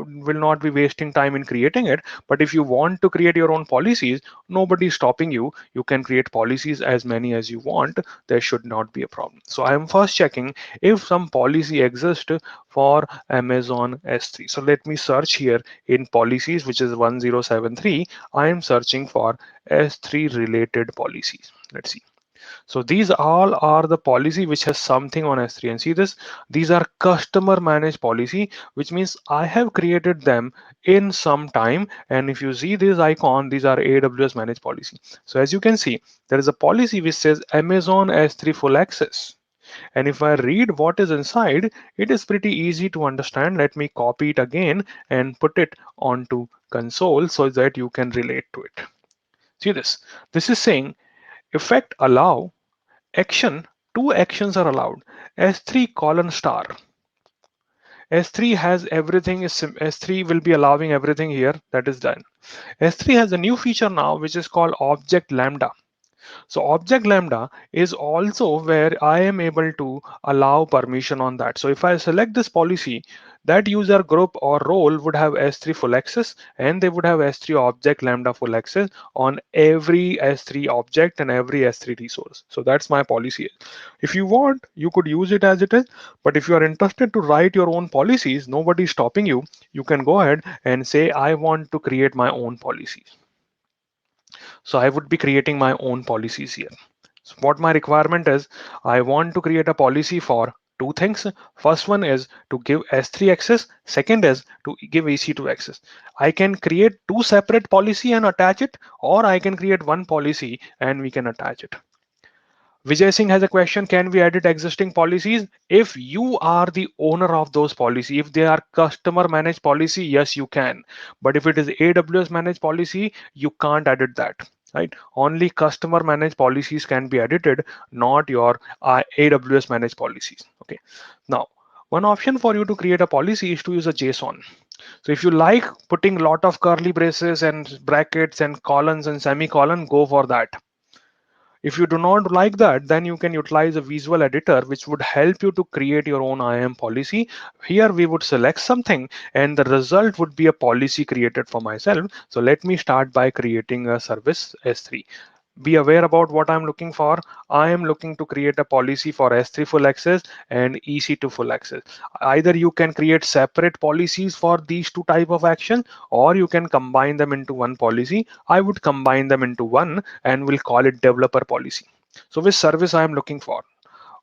wasting time in creating it. But if you want to create your own policies, nobody is stopping you. You can create policies as many as you want. There should not be a problem. So I am first checking if some policy exists for Amazon S3. So let me search here in policies, which is 1073. I am searching for S3 related policies. Let's see. So these all are the policy which has something on S3, and see this, these are customer managed policy, which means I have created them in some time. And if you see this icon, these are AWS managed policy. So as you can see, there is a policy which says Amazon S3 full access. And if I read what is inside, it is pretty easy to understand. Let me copy it again and put it onto console so that you can relate to it. See this, this is saying effect allow action, two actions are allowed. S3 colon star. S3 has everything, S3 will be allowing everything here that is done. S3 has a new feature now which is called object lambda. So object lambda is also where I am able to allow permission on that. So if I select this policy, that user group or role would have S3 full access, and they would have S3 object lambda full access on every S3 object and every S3 resource. So that's my policy. If you want, you could use it as it is, but if you are interested to write your own policies, nobody is stopping you. You can go ahead and say, I want to create my own policies. So I would be creating my own policies here. So what my requirement is, I want to create a policy for two things. First one is to give S3 access. Second is to give EC2 access. I can create two separate policy and attach it, or I can create one policy and we can attach it. Vijay Singh has a question. Can we edit existing policies? If you are the owner of those policies, if they are customer managed policy, yes, you can. But if it is AWS managed policy, you can't edit that. Right? Only customer managed policies can be edited, not your AWS managed policies. Okay. Now, one option for you to create a policy is to use a JSON. So if you like putting lot of curly braces and brackets and colons and semicolon, go for that. If you do not like that, then you can utilize a visual editor, which would help you to create your own IAM policy. Here we would select something and the result would be a policy created for myself. So let me start by creating a service S3. Be aware about what I'm looking for. I am looking to create a policy for S3 full access and EC2 full access. Either you can create separate policies for these two type of action, or you can combine them into one policy. I would combine them into one and we'll call it developer policy. So which service I am looking for?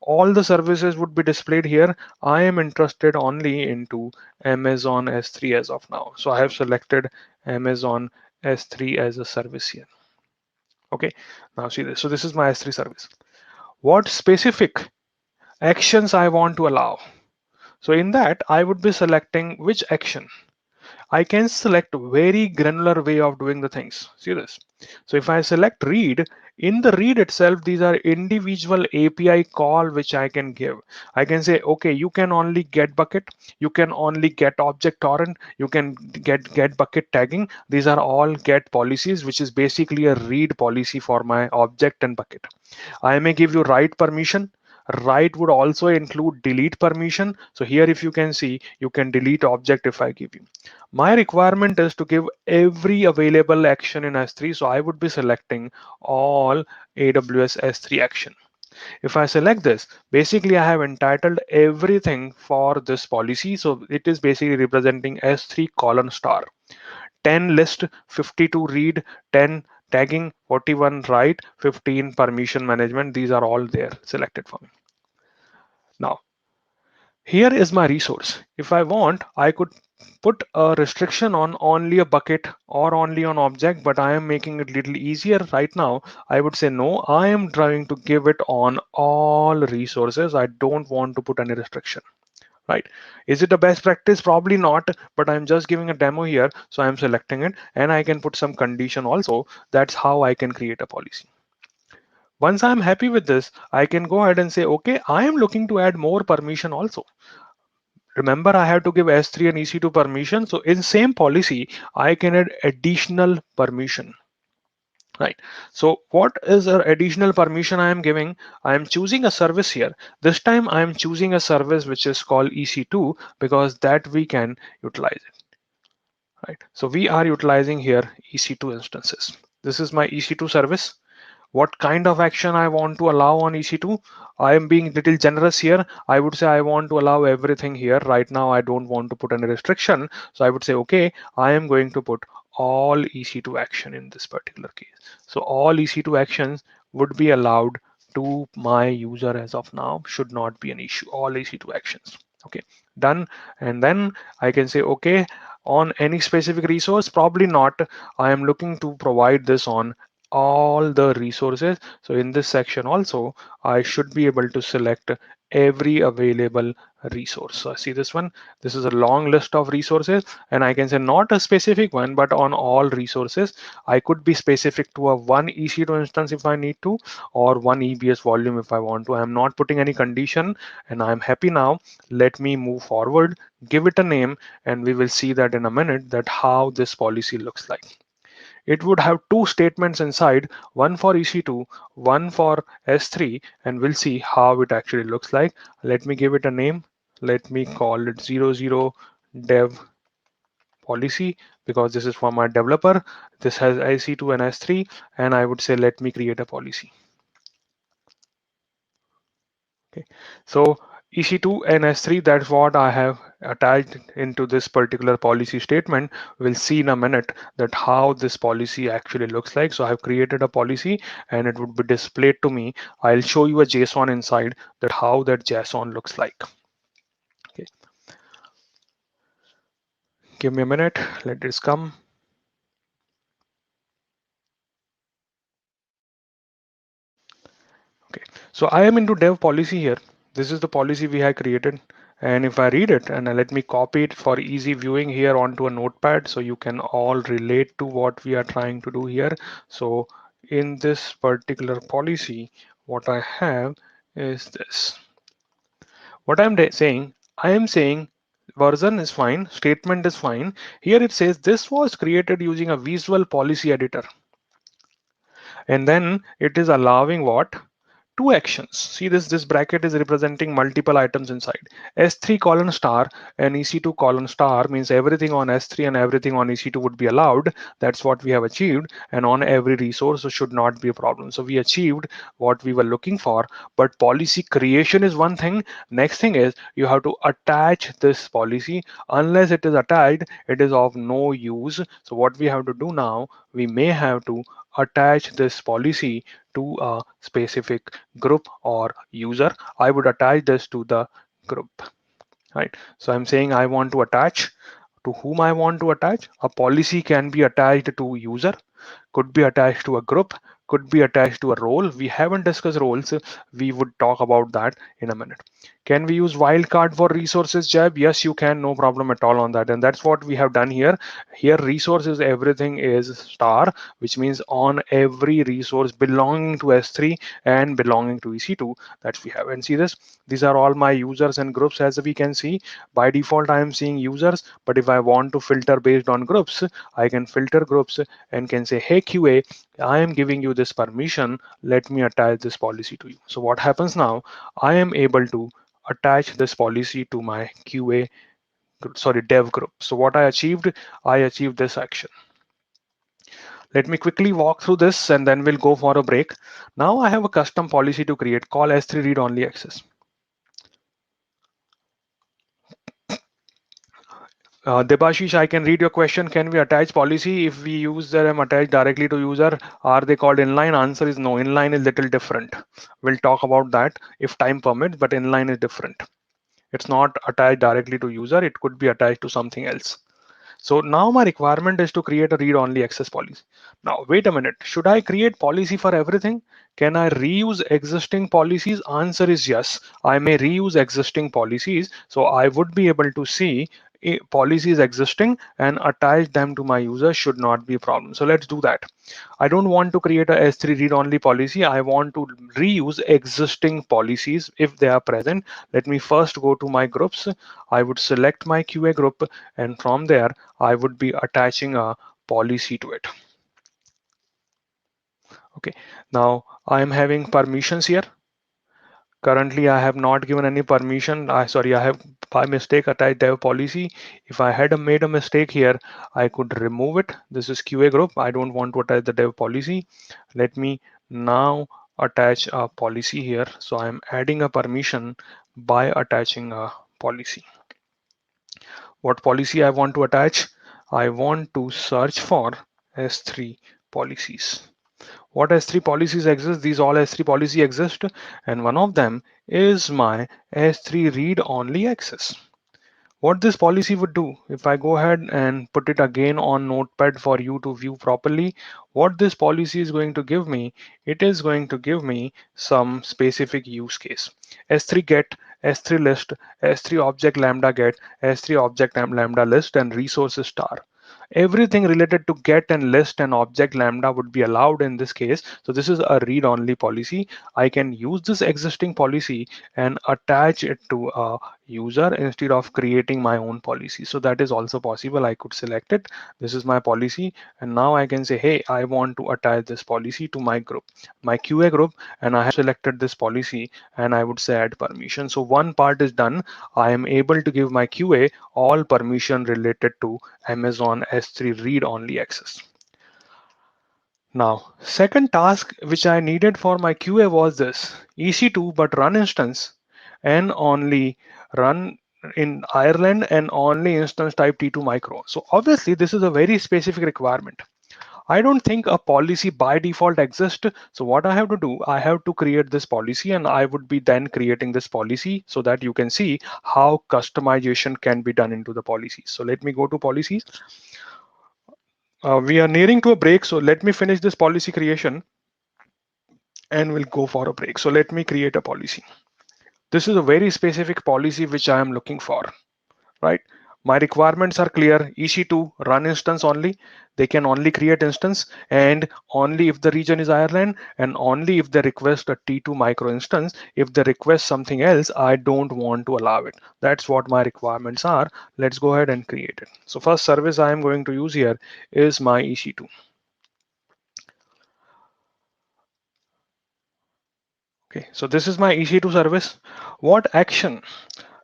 All the services would be displayed here. I am interested only into Amazon S3 as of now. So I have selected Amazon S3 as a service here. Okay, now see this. So this is my S3 service. What specific actions I want to allow? So in that, I would be selecting which action. I can select very granular way of doing the things. See this. So if I select read, in the read itself, these are individual API call which I can give. I can say, okay, you can only get bucket, you can only get object torrent, you can get bucket tagging. These are all get policies, which is basically a read policy for my object and bucket. I may give you write permission. Write would also include delete permission. So here, if you can see, you can delete object if I give you. My requirement is to give every available action in S3. So I would be selecting all AWS S3 action. If I select this, basically I have entitled everything for this policy. So it is basically representing S3 colon star. 10 list, 52 read, 10 tagging, 41 write, 15 permission management. These are all there selected for me. Now, here is my resource. If I want, I could put a restriction on only a bucket or only on object, but I am making it a little easier right now. I would say no, I am trying to give it on all resources. I don't want to put any restriction. Right? Is it a best practice? Probably not, but I'm just giving a demo here. So I'm selecting it and I can put some condition also. That's how I can create a policy. Once I'm happy with this, I can go ahead and say, okay, I am looking to add more permission also. Remember, I have to give S3 and EC2 permission. So in same policy, I can add additional permission. Right. So what is an additional permission I am giving? I am choosing a service here. This time I am choosing a service which is called EC2 because that we can utilize it. Right. So we are utilizing here EC2 instances. This is my EC2 service. What kind of action I want to allow on EC2? I am being little generous here. I would say I want to allow everything here. Right now, I don't want to put any restriction. So I would say, okay, I am going to put all EC2 action in this particular case. So all EC2 actions would be allowed to my user as of now, should not be an issue. All EC2 actions. Okay, done. And then I can say, okay, on any specific resource, probably not. I am looking to provide this on all the resources. So in this section also, I should be able to select every available resource. So I see this one. This is a long list of resources, and I can say not a specific one, but on all resources. I could be specific to a one EC2 instance if I need to, or one EBS volume if I want to. I'm not putting any condition, and I'm happy now. Let me move forward, give it a name, and we will see that in a minute that how this policy looks like. It would have two statements inside, one for EC2, one for S3, and we'll see how it actually looks like. Let me give it a name. Let me call it 00 dev policy because this is for my developer. This has EC2 and S3, and I would say let me create a policy. Okay, so EC2 and S3, that's what I have attached into this particular policy statement. We'll see in a minute that how this policy actually looks like. So I've created a policy and it would be displayed to me. I'll show you a JSON inside that how that JSON looks like. Okay, give me a minute, let this come. Okay, so I am into dev policy here. This is the policy we have created. And if I read it and let me copy it for easy viewing here onto a notepad so you can all relate to what we are trying to do here. So in this particular policy, what I have is this. What I'm saying, I am saying version is fine, statement is fine. Here it says this was created using a visual policy editor. And then it is allowing what? Two actions. See this bracket is representing multiple items inside. S3 colon star and EC2 colon star means everything on S3 and everything on EC2 would be allowed. That's what we have achieved. And on every resource should not be a problem. So we achieved what we were looking for. But policy creation is one thing. Next thing is you have to attach this policy. Unless it is attached, it is of no use. So what we have to do now, we may have to attach this policy to a specific group or user. I would attach this to the group, right? So I'm saying I want to attach to whom I want to attach. A policy can be attached to user, could be attached to a group, could be attached to a role. We haven't discussed roles. We would talk about that in a minute. Can we use wildcard for resources, Jeb? Yes, you can, no problem at all on that. And that's what we have done here. Here, resources, everything is star, which means on every resource belonging to S3 and belonging to EC2 that we have. And see this, these are all my users and groups. As we can see, by default, I am seeing users, but if I want to filter based on groups, I can filter groups and can say, hey, QA, I am giving you this permission. Let me attach this policy to you. So what happens now? I am able to attach this policy to my QA, sorry, dev group. So what I achieved this action. Let me quickly walk through this and then we'll go for a break. Now I have a custom policy to create, call S3 read only access. Debashish, I can read your question. Can we attach policy if we use them attached directly to user? Are they called inline? Answer is no. Inline is little different. We'll talk about that if time permits, but inline is different. It's not attached directly to user. It could be attached to something else. So now my requirement is to create a read-only access policy. Now, wait a minute. Should I create policy for everything? Can I reuse existing policies? Answer is yes. I may reuse existing policies. So I would be able to see policies existing and attach them to my user should not be a problem. So let's do that. I don't want to create a S3 read-only policy. I want to reuse existing policies if they are present. Let me first go to my groups. I would select my QA group, and from there, I would be attaching a policy to it. Okay, now I am having permissions here. Currently, I have not given any permission. Sorry, I have by mistake attached dev policy. If I had made a mistake here, I could remove it. This is QA group. I don't want to attach the dev policy. Let me now attach a policy here. So I'm adding a permission by attaching a policy. What policy I want to attach? I want to search for S3 policies. What S3 policies exist? These all S3 policy exist, and one of them is my S3 read only access. What this policy would do, if I go ahead and put it again on Notepad for you to view properly, what this policy is going to give me, it is going to give me some specific use case. S3 get, S3 list, S3 object lambda get, S3 object lambda list, and resources star. Everything related to get and list and object lambda would be allowed in this case. So this is a read only policy. I can use this existing policy and attach it to a user instead of creating my own policy. So that is also possible. I could select it. This is my policy. And now I can say, hey, I want to attach this policy to my group, my QA group, and I have selected this policy and I would say add permission. So one part is done. I am able to give my QA all permission related to Amazon S3 read only access. Now, second task which I needed for my QA was this EC2 but run instance and only run in Ireland and only instance type T2 micro. So obviously this is a very specific requirement. I don't think a policy by default exists. So what I have to do, I have to create this policy and I would be then creating this policy so that you can see how customization can be done into the policies. So let me go to policies. We are nearing to a break. So let me finish this policy creation and we'll go for a break. So let me create a policy. This is a very specific policy which I am looking for, right? My requirements are clear. EC2 run instance only. They can only create instance and only if the region is Ireland and only if they request a T2 micro instance. If they request something else, I don't want to allow it. That's what my requirements are. Let's go ahead and create it. So first service I am going to use here is my EC2. Okay, so this is my EC2 service. What action?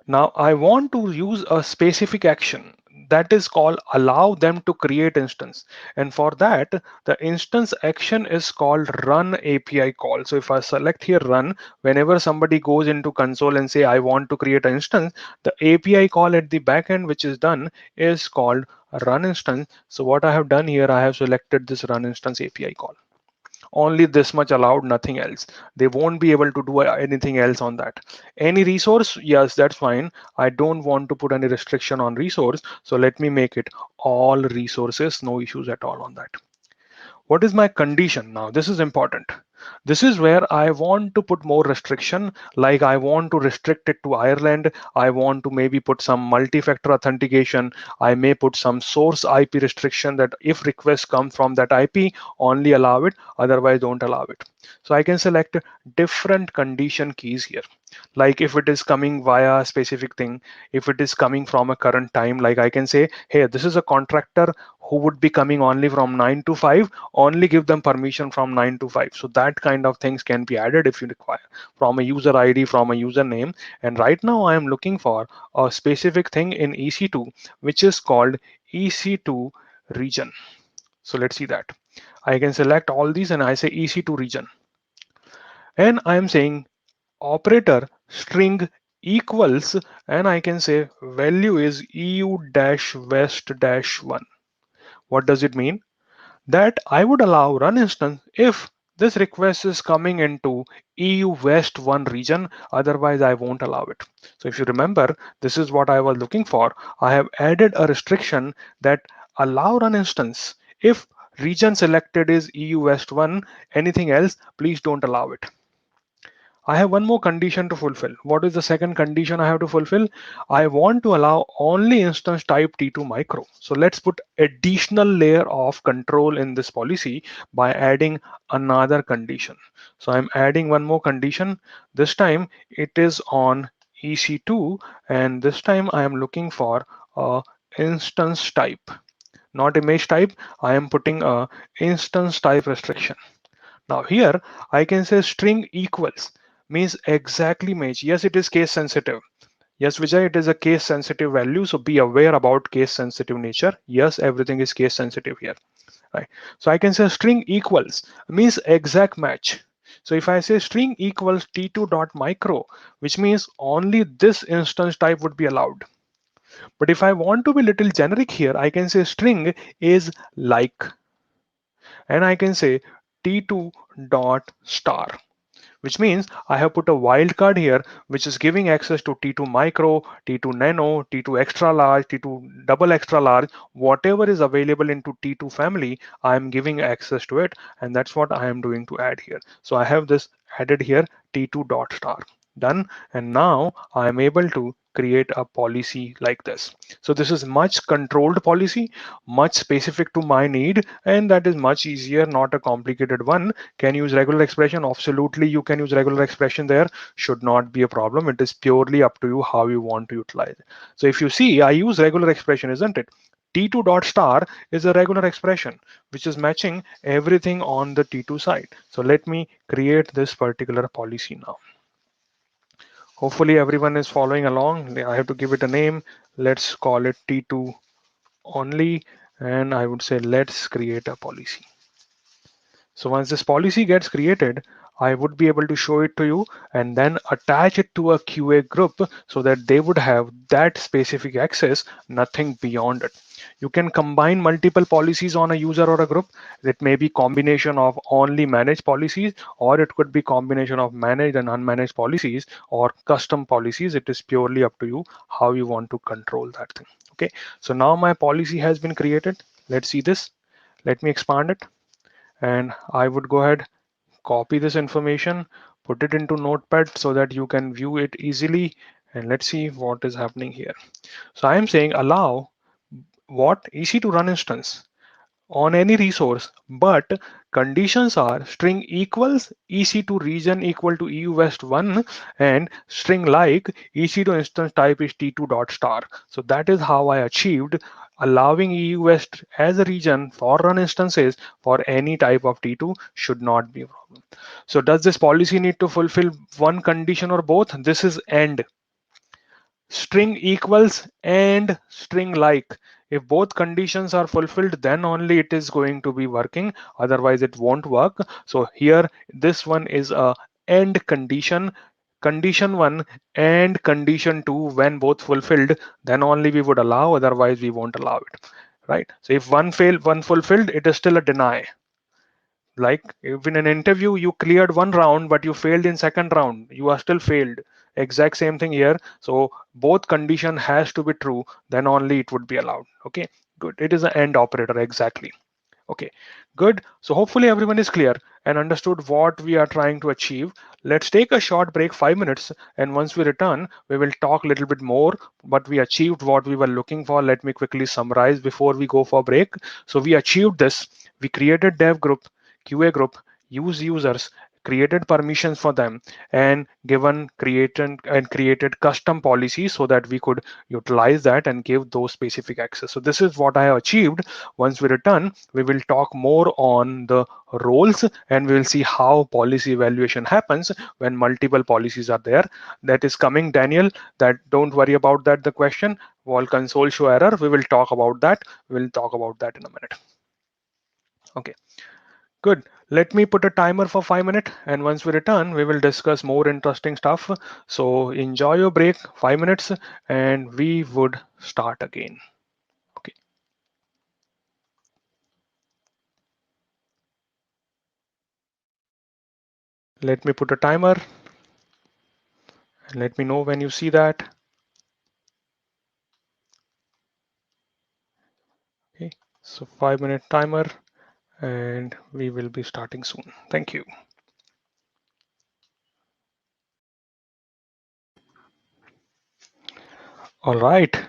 Now I want to use a specific action that is called allow them to create instance. And for that, the instance action is called run API call. So if I select here run, whenever somebody goes into console and say, I want to create an instance, the API call at the backend, which is done is called run instance. So what I have done here, I have selected this run instance API call. Only this much allowed, nothing else. They won't be able to do anything else on that. Any resource, yes, that's fine. I don't want to put any restriction on resource, so let me make it all resources, no issues at all on that. What is my condition? Now this is important. This is where I want to put more restriction, like I want to restrict it to Ireland. I want to maybe put some multi-factor authentication. I may put some source IP restriction that if requests come from that IP, only allow it, otherwise don't allow it. So I can select different condition keys here. Like if it is coming via a specific thing, if it is coming from a current time, like I can say, hey, this is a contractor who would be coming only from 9 to 5, only give them permission from 9 to 5. So that kind of things can be added if you require, from a user ID, from a username. And right now I am looking for a specific thing in EC2, which is called EC2 region. So let's see that. I can select all these and I say EC2 region. And I am saying operator string equals, and I can say value is EU-West-1. What does it mean? That I would allow run instance if this request is coming into EU West 1 region, otherwise I won't allow it. So if you remember, this is what I was looking for. I have added a restriction that allow run instance if region selected is EU West 1, anything else, please don't allow it. I have one more condition to fulfill. What is the second condition I have to fulfill? I want to allow only instance type T2 micro. So let's put additional layer of control in this policy by adding another condition. So I'm adding one more condition. This time it is on EC2, and this time I am looking for a instance type, not image type. I am putting a instance type restriction. Now here I can say string equals means exactly match. Yes, it is case sensitive. Yes, Vijay, it is a case sensitive value. So be aware about case sensitive nature. Yes, everything is case sensitive here. Right. So I can say string equals means exact match. So if I say string equals t2 dot micro, which means only this instance type would be allowed. But if I want to be little generic here, I can say string is like, and I can say t2 dot star, which means I have put a wildcard here, which is giving access to T2 micro, T2 nano, T2 extra large, T2 double extra large, whatever is available into T2 family, I am giving access to it. And that's what I am doing to add here. So I have this added here, T2 dot star. Done. And now I am able to create a policy like this. So this is much controlled policy, much specific to my need, and that is much easier, not a complicated one. Can use regular expression? Absolutely, you can use regular expression there. Should not be a problem. It is purely up to you how you want to utilize it. So if you see, I use regular expression, isn't it? T2 dot star is a regular expression which is matching everything on the T2 side. So let me create this particular policy now. Hopefully everyone is following along. I have to give it a name. Let's call it T2 only, and I would say let's create a policy. So once this policy gets created, I would be able to show it to you and then attach it to a QA group so that they would have that specific access, nothing beyond it. You can combine multiple policies on a user or a group. It may be combination of only managed policies, or it could be combination of managed and unmanaged policies or custom policies. It is purely up to you how you want to control that thing. Okay, so now my policy has been created. Let's see this. Let me expand it, and I would go ahead, copy this information, put it into Notepad so that you can view it easily. And let's see what is happening here. So I am saying allow what EC2 run instance on any resource, but conditions are string equals EC2 region equal to EU West 1 and string like EC2 instance type is T2 dot star. So that is how I achieved allowing EU West as a region for run instances for any type of T2 should not be a problem. So does this policy need to fulfill one condition or both? This is AND. String equals and string like. If both conditions are fulfilled, then only it is going to be working, otherwise it won't work. So here this one is a and condition, condition 1 and condition 2. When both fulfilled, then only we would allow, otherwise we won't allow it, right? So if one failed, one fulfilled, it is still a deny. Like if in an interview you cleared one round but you failed in second round, you are still failed. Exact same thing here. So both condition has to be true, then only it would be allowed. Okay, good. It is an AND operator exactly. Okay, good. So hopefully everyone is clear and understood what we are trying to achieve. Let's take a short break, 5 minutes, and once we return, we will talk a little bit more. But we achieved what we were looking for. Let me quickly summarize before we go for break. So we achieved this. We created dev group, QA group, use users, created permissions for them, and given created custom policies so that we could utilize that and give those specific access. So this is what I have achieved. Once we return, we will talk more on the roles and we will see how policy evaluation happens when multiple policies are there. That is coming, Daniel. That don't worry about that. The question, wall console show error. We will talk about that. We'll talk about that in a minute. Okay. Good. Let me put a timer for 5 minutes, and once we return, we will discuss more interesting stuff. So enjoy your break, 5 minutes, and we would start again. Okay. Let me put a timer and let me know when you see that. Okay. So 5 minute timer, and we will be starting soon. Thank you. All right.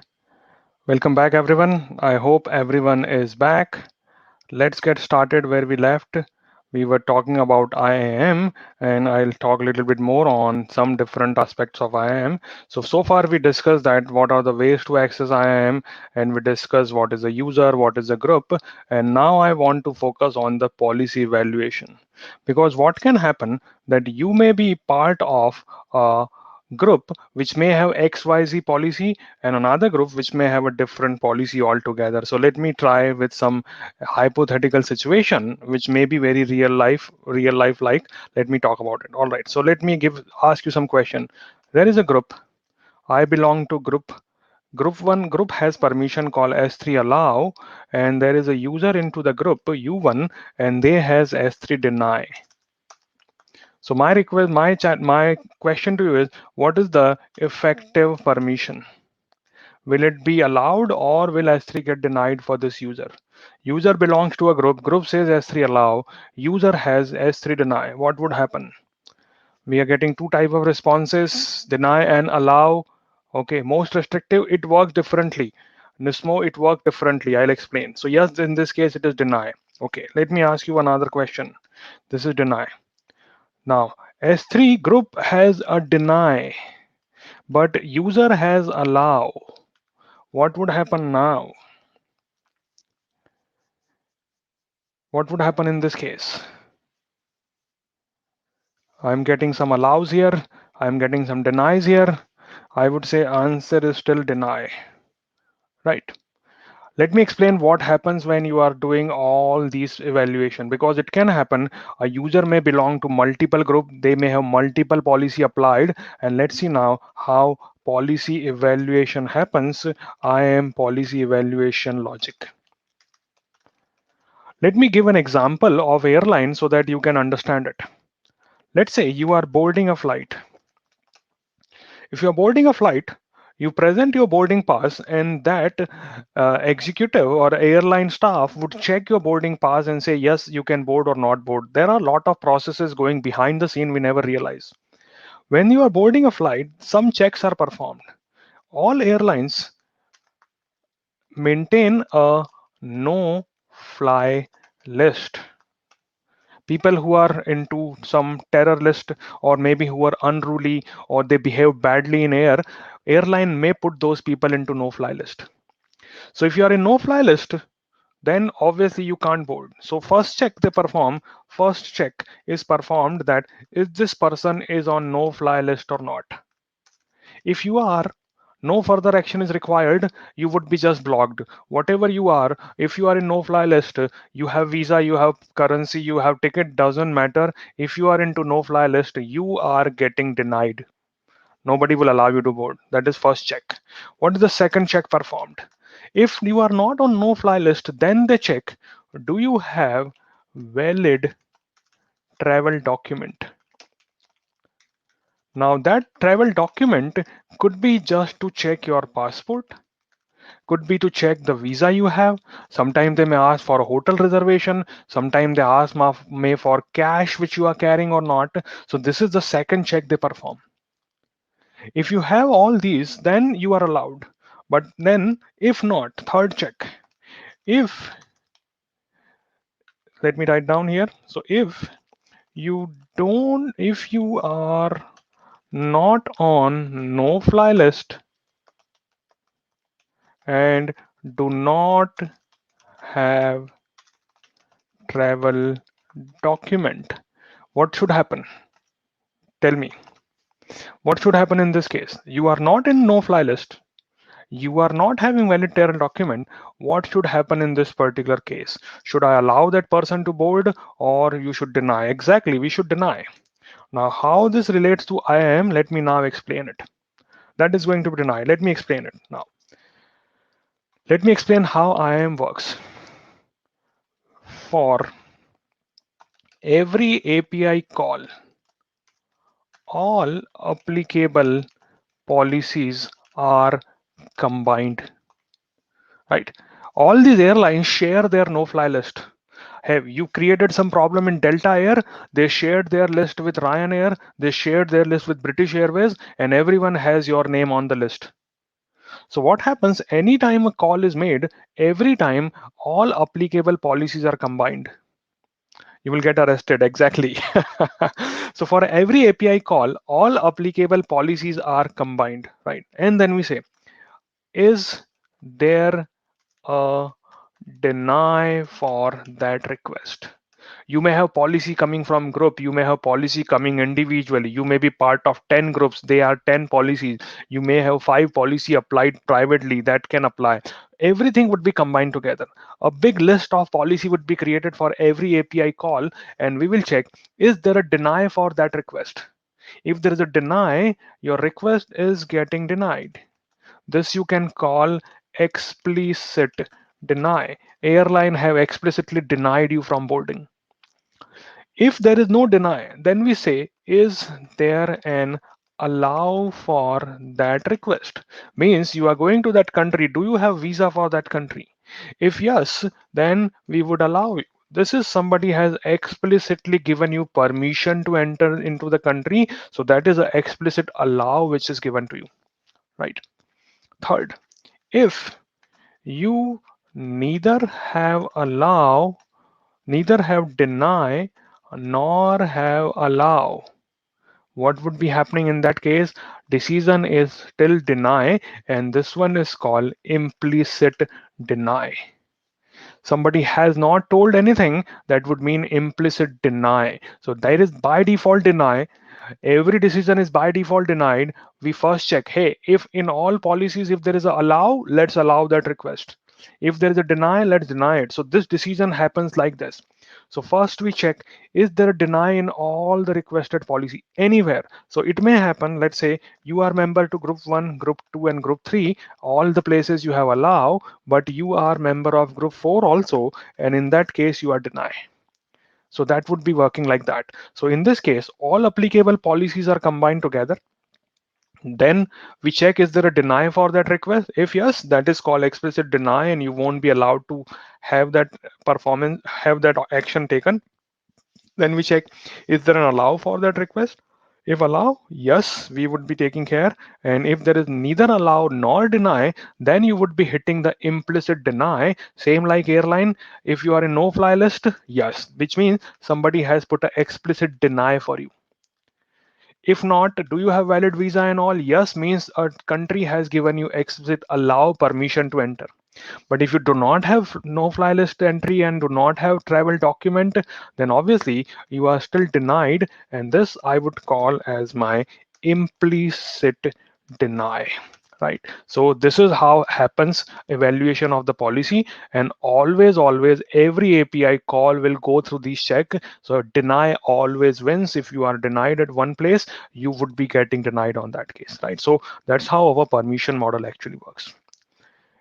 Welcome back, everyone. I hope everyone is back. Let's get started where we left. We were talking about IAM, and I'll talk a little bit more on some different aspects of IAM. So far we discussed that what are the ways to access IAM, and we discussed what is a user, what is a group, and now I want to focus on the policy evaluation. Because what can happen that you may be part of a group which may have XYZ policy and another group which may have a different policy altogether. So let me try with some hypothetical situation which may be very real life like. Let me talk about it. All right, so let me ask you some question. There is a group. I belong to group 1. Group has permission called s3 allow, and there is a user into the group u1 and they has s3 deny. So my question to you is, what is the effective permission? Will it be allowed or will S3 get denied for this user? User belongs to a group. Group says S3 allow. User has S3 deny. What would happen? We are getting two type of responses, deny and allow. Okay, most restrictive, it works differently. Nismo, it works differently. I'll explain. So yes, in this case, it is deny. Okay, let me ask you another question. This is deny. Now, S3 group has a deny, but user has allow. What would happen now? What would happen in this case? I'm getting some allows here. I'm getting some denies here. I would say answer is still deny, right? Let me explain what happens when you are doing all these evaluation, because it can happen. A user may belong to multiple group. They may have multiple policy applied. And let's see now how policy evaluation happens. IAM policy evaluation logic. Let me give an example of airline so that you can understand it. Let's say you are boarding a flight. If you're boarding a flight, you present your boarding pass, and that executive or airline staff would check your boarding pass and say, yes, you can board or not board. There are a lot of processes going behind the scene we never realize. When you are boarding a flight, some checks are performed. All airlines maintain a no fly list. People who are into some terror list, or maybe who are unruly, or they behave badly in airline may put those people into no fly list. So if you are in no fly list, then obviously you can't board. So first check is performed, that is this person is on no fly list or not. If you are, no further action is required. You would be just blocked. Whatever you are, if you are in no fly list, you have visa, you have currency, you have ticket, doesn't matter. If you are into no fly list, you are getting denied. Nobody will allow you to board. That is first check. What is the second check performed? If you are not on no fly list, then they check, do you have valid travel document? Now that travel document could be just to check your passport. Could be to check the visa you have. Sometimes they may ask for a hotel reservation. Sometimes they ask may for cash which you are carrying or not. So this is the second check they perform. If you have all these, then you are allowed. But then if not, third check. If, let me write down here. So if you are not on no-fly list and do not have travel document, what should happen? Tell me, what should happen in this case? You are not in no-fly list. You are not having valid travel document. What should happen in this particular case? Should I allow that person to board or you should deny? Exactly, we should deny. Now, how this relates to IAM, let me now explain it. That is going to be denied. Let me explain it now. Let me explain how IAM works. For every API call, all applicable policies are combined, right? All these airlines share their no-fly list. Have you created some problem in Delta Air? They shared their list with Ryanair, they shared their list with British Airways, and everyone has your name on the list. So what happens anytime a call is made, every time all applicable policies are combined. You will get arrested, exactly. So for every API call, all applicable policies are combined, right? And then we say, is there a deny for that request? You may have policy coming from group, you may have policy coming individually, you may be part of 10 groups, they are 10 policies, you may have 5 policy applied privately that can apply. Everything would be combined together. A big list of policy would be created for every API call, and we will check, is there a deny for that request? If there is a deny, your request is getting denied. This you can call explicit deny. Airline have explicitly denied you from boarding. If there is no deny, then we say, is there an allow for that request? Means you are going to that country. Do you have visa for that country? If yes, then we would allow you. This is somebody has explicitly given you permission to enter into the country. So that is an explicit allow which is given to you, right? Third, if you neither have allow, neither have deny, nor have allow, what would be happening in that case? Decision is still deny, and this one is called implicit deny. Somebody has not told anything, that would mean implicit deny. So that is by default deny. Every decision is by default denied. We first check, hey, if in all policies, if there is a allow, let's allow that request. If there is a deny, let's deny it. So this decision happens like this. So first we check, is there a deny in all the requested policy anywhere? So it may happen, let's say you are member to group 1, group 2, and group 3, all the places you have allow, but you are member of group 4 also, and in that case you are deny. So that would be working like that. So in this case, all applicable policies are combined together. Then we check, is there a deny for that request? If yes, that is called explicit deny, and you won't be allowed to have that performance, have that action taken. Then we check, is there an allow for that request? If allow, yes, we would be taking care. And if there is neither allow nor deny, then you would be hitting the implicit deny. Same like airline. If you are in no fly list, yes, which means somebody has put an explicit deny for you. If not, do you have valid visa and all? Yes, means a country has given you explicit allow permission to enter. But if you do not have no fly list entry and do not have travel document, then obviously you are still denied. And this I would call as my implicit deny. Right. So this is how happens evaluation of the policy, and always every API call will go through these check. So deny always wins. If you are denied at one place, you would be getting denied on that case. Right. So that's how our permission model actually works.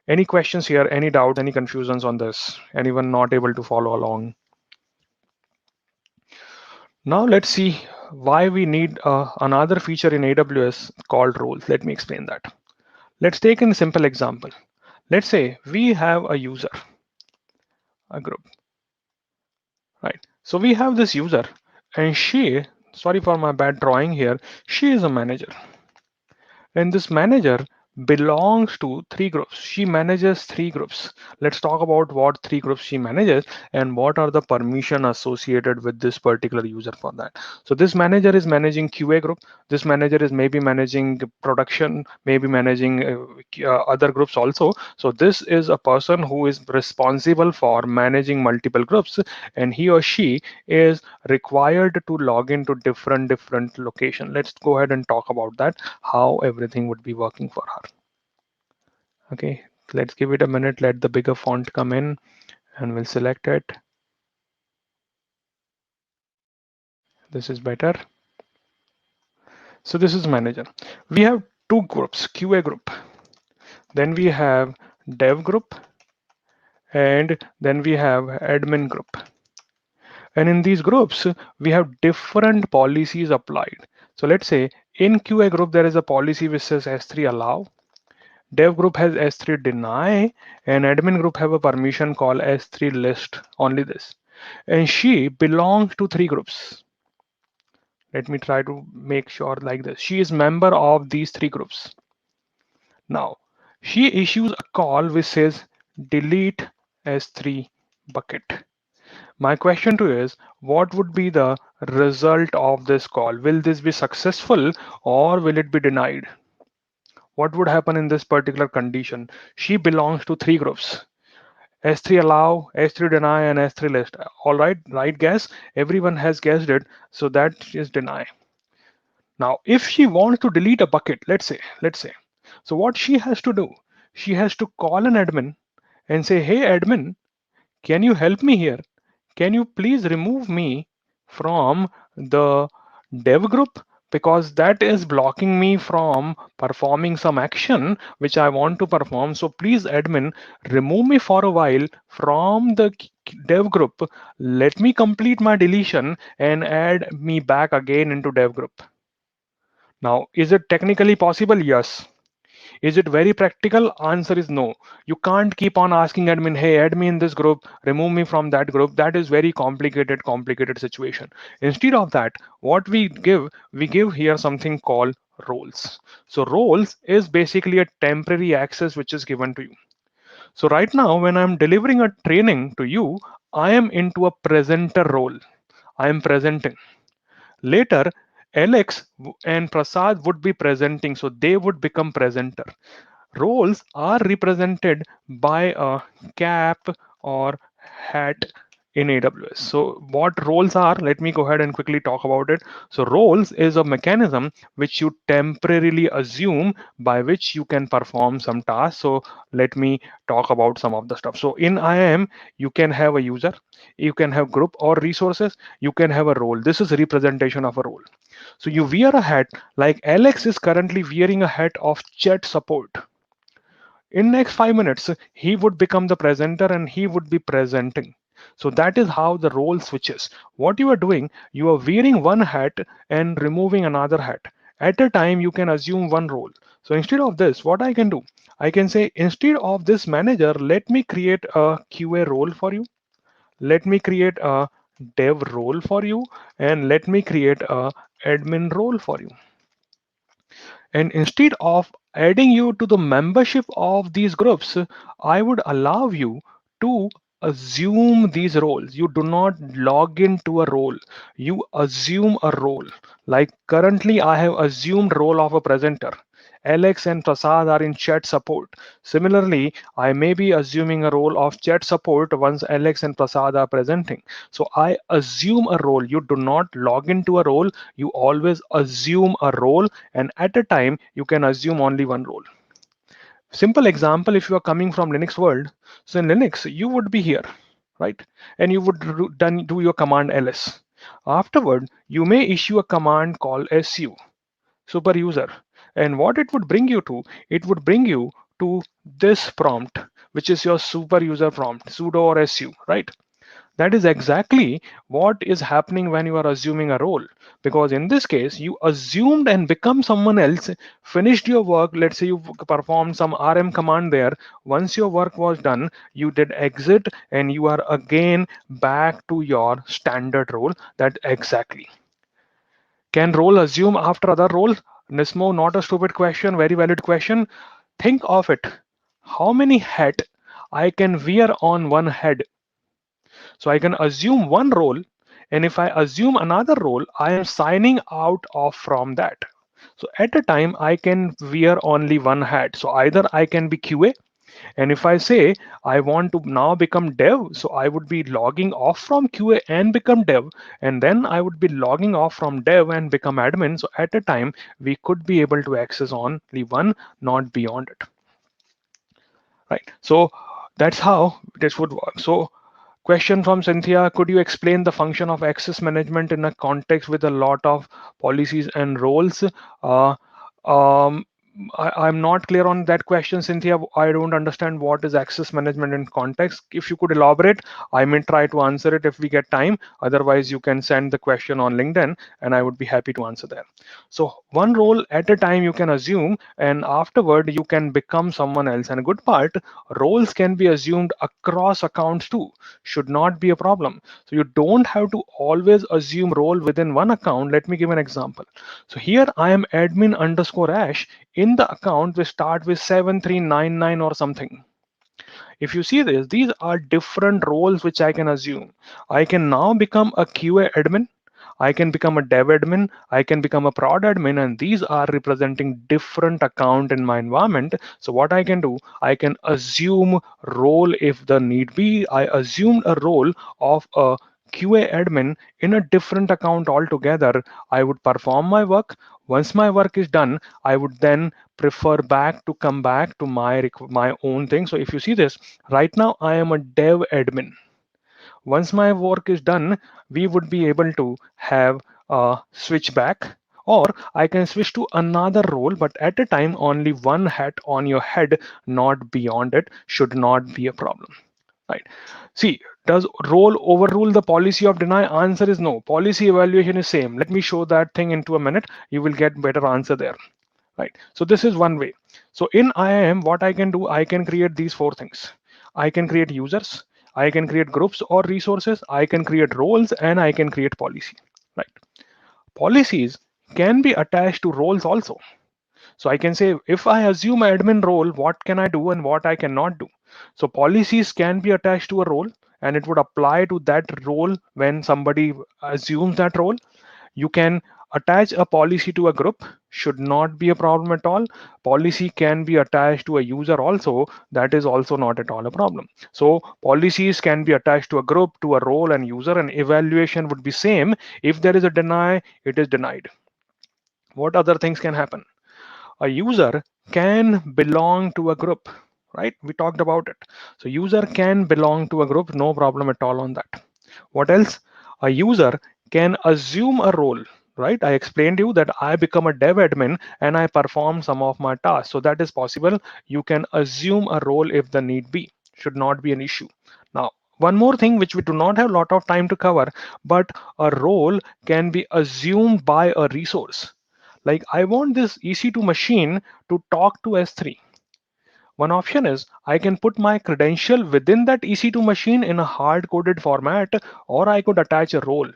Any questions here? Any doubt? Any confusions on this? Anyone not able to follow along? Now let's see why we need another feature in AWS called roles. Let me explain that. Let's take a simple example. Let's say we have a user, a group, right? So we have this user, and she, sorry for my bad drawing here, she is a manager. And this manager belongs to three groups. She manages three groups. Let's talk about what three groups she manages and what are the permission associated with this particular user for that. So this manager is managing QA group. This manager is maybe managing production, maybe managing other groups also. So this is a person who is responsible for managing multiple groups, and he or she is required to log into different location. Let's go ahead and talk about that, how everything would be working for her. Okay, let's give it a minute, let the bigger font come in, and we'll select it. This is better. So this is manager. We have two groups, QA group, then we have dev group, and then we have admin group. And in these groups, we have different policies applied. So let's say in QA group, there is a policy which says S3 allow, dev group has S3 deny, and admin group have a permission called S3 list, only this. And she belongs to three groups. Let me try to make sure like this. She is member of these three groups. Now, she issues a call which says delete S3 bucket. My question to you is, what would be the result of this call? Will this be successful or will it be denied? What would happen in this particular condition? She belongs to three groups: S3 allow, S3 deny, and S3 list. All right, right guess. Everyone has guessed it. So that is deny. Now, if she wants to delete a bucket, let's say, so what she has to do, she has to call an admin and say, hey, admin, can you help me here? Can you please remove me from the dev group, because that is blocking me from performing some action which I want to perform. So please, admin, remove me for a while from the dev group. Let me complete my deletion and add me back again into dev group. Now, is it technically possible? Yes. Is it very practical? Answer is no. You can't keep on asking admin, hey, add me in this group, remove me from that group. That is very complicated situation. Instead of that, what we give here something called roles. So roles is basically a temporary access which is given to you. So right now, when I'm delivering a training to you, I am into a presenter role. I am presenting. Later, Alex and Prasad would be presenting, so they would become presenter. Roles are represented by a cap or hat in AWS. So what roles are, let me go ahead and quickly talk about it. So roles is a mechanism which you temporarily assume by which you can perform some tasks. So let me talk about some of the stuff. So in IAM, you can have a user, you can have group or resources, you can have a role. This is a representation of a role. So you wear a hat, like Alex is currently wearing a hat of chat support. In next 5 minutes, he would become the presenter and he would be presenting. So that is how the role switches. What you are doing, you are wearing one hat and removing another hat. At a time, you can assume one role. So instead of this, what I can do, I can say, instead of this manager, let me create a QA role for you. Let me create a dev role for you, and let me create a admin role for you. And instead of adding you to the membership of these groups, I would allow you to assume these roles. You do not log into a role. You assume a role. Like currently, I have assumed role of a presenter. Alex and Prasad are in chat support. Similarly, I may be assuming a role of chat support once Alex and Prasad are presenting. So I assume a role. You do not log into a role. You always assume a role, and at a time, you can assume only one role. Simple example, if you are coming from Linux world, so in Linux, you would be here, right? And you would do your command ls. Afterward, you may issue a command called su, super user. And what it would bring you to, it would bring you to this prompt, which is your super user prompt, sudo or su, right? That is exactly what is happening when you are assuming a role. Because in this case, you assumed and become someone else, finished your work. Let's say you performed some RM command there. Once your work was done, you did exit and you are again back to your standard role. That exactly. Can role assume after other role? Nismo, not a stupid question, very valid question. Think of it. How many hat I can wear on one head? So I can assume one role, and if I assume another role, I am signing out of from that. So at a time, I can wear only one hat. So either I can be QA, and if I say I want to now become dev, so I would be logging off from QA and become dev, and then I would be logging off from dev and become admin. So at a time, we could be able to access only one, not beyond it. Right. So that's how this would work. So question from Cynthia, could you explain the function of access management in a context with a lot of policies and roles? Uh, um, I'm not clear on that question, Cynthia. I don't understand what is access management in context. If you could elaborate, I may try to answer it if we get time. Otherwise, you can send the question on LinkedIn and I would be happy to answer that. So one role at a time you can assume, and afterward you can become someone else. And a good part, roles can be assumed across accounts too. Should not be a problem. So you don't have to always assume role within one account. Let me give an example. So here I am admin underscore ash. In the account we start with 7399 or something. If you see this, these are different roles which I can assume. I can now become a QA admin. I can become a dev admin. I can become a prod admin, and these are representing different account in my environment. So what I can do, I can assume role if the need be. I assumed a role of a QA admin in a different account altogether. I would perform my work. Once my work is done, I would then prefer back to come back to my own thing. So if you see this, right now I am a dev admin. Once my work is done, we would be able to have a switch back, or I can switch to another role, but at a time only one hat on your head, not beyond it, should not be a problem. Right. See, does role overrule the policy of deny? Answer is no. Policy evaluation is same. Let me show that thing into a minute. You will get better answer there. Right. So this is one way. So in IAM, what I can do, I can create these four things. I can create users, I can create groups or resources, I can create roles, and I can create policy. Right. Policies can be attached to roles also. So I can say, if I assume admin role, what can I do and what I cannot do? So policies can be attached to a role, and it would apply to that role when somebody assumes that role. You can attach a policy to a group, should not be a problem at all. Policy can be attached to a user also, that is also not at all a problem. So policies can be attached to a group, to a role and user, and evaluation would be same. If there is a deny, it is denied. What other things can happen? A user can belong to a group, right? We talked about it. So user can belong to a group, no problem at all on that. What else? A user can assume a role, right? I explained to you that I become a dev admin and I perform some of my tasks. So that is possible. You can assume a role if the need be. Should not be an issue. Now, one more thing which we do not have a lot of time to cover, but a role can be assumed by a resource. Like I want this EC2 machine to talk to S3. One option is I can put my credential within that EC2 machine in a hard coded format, or I could attach a role.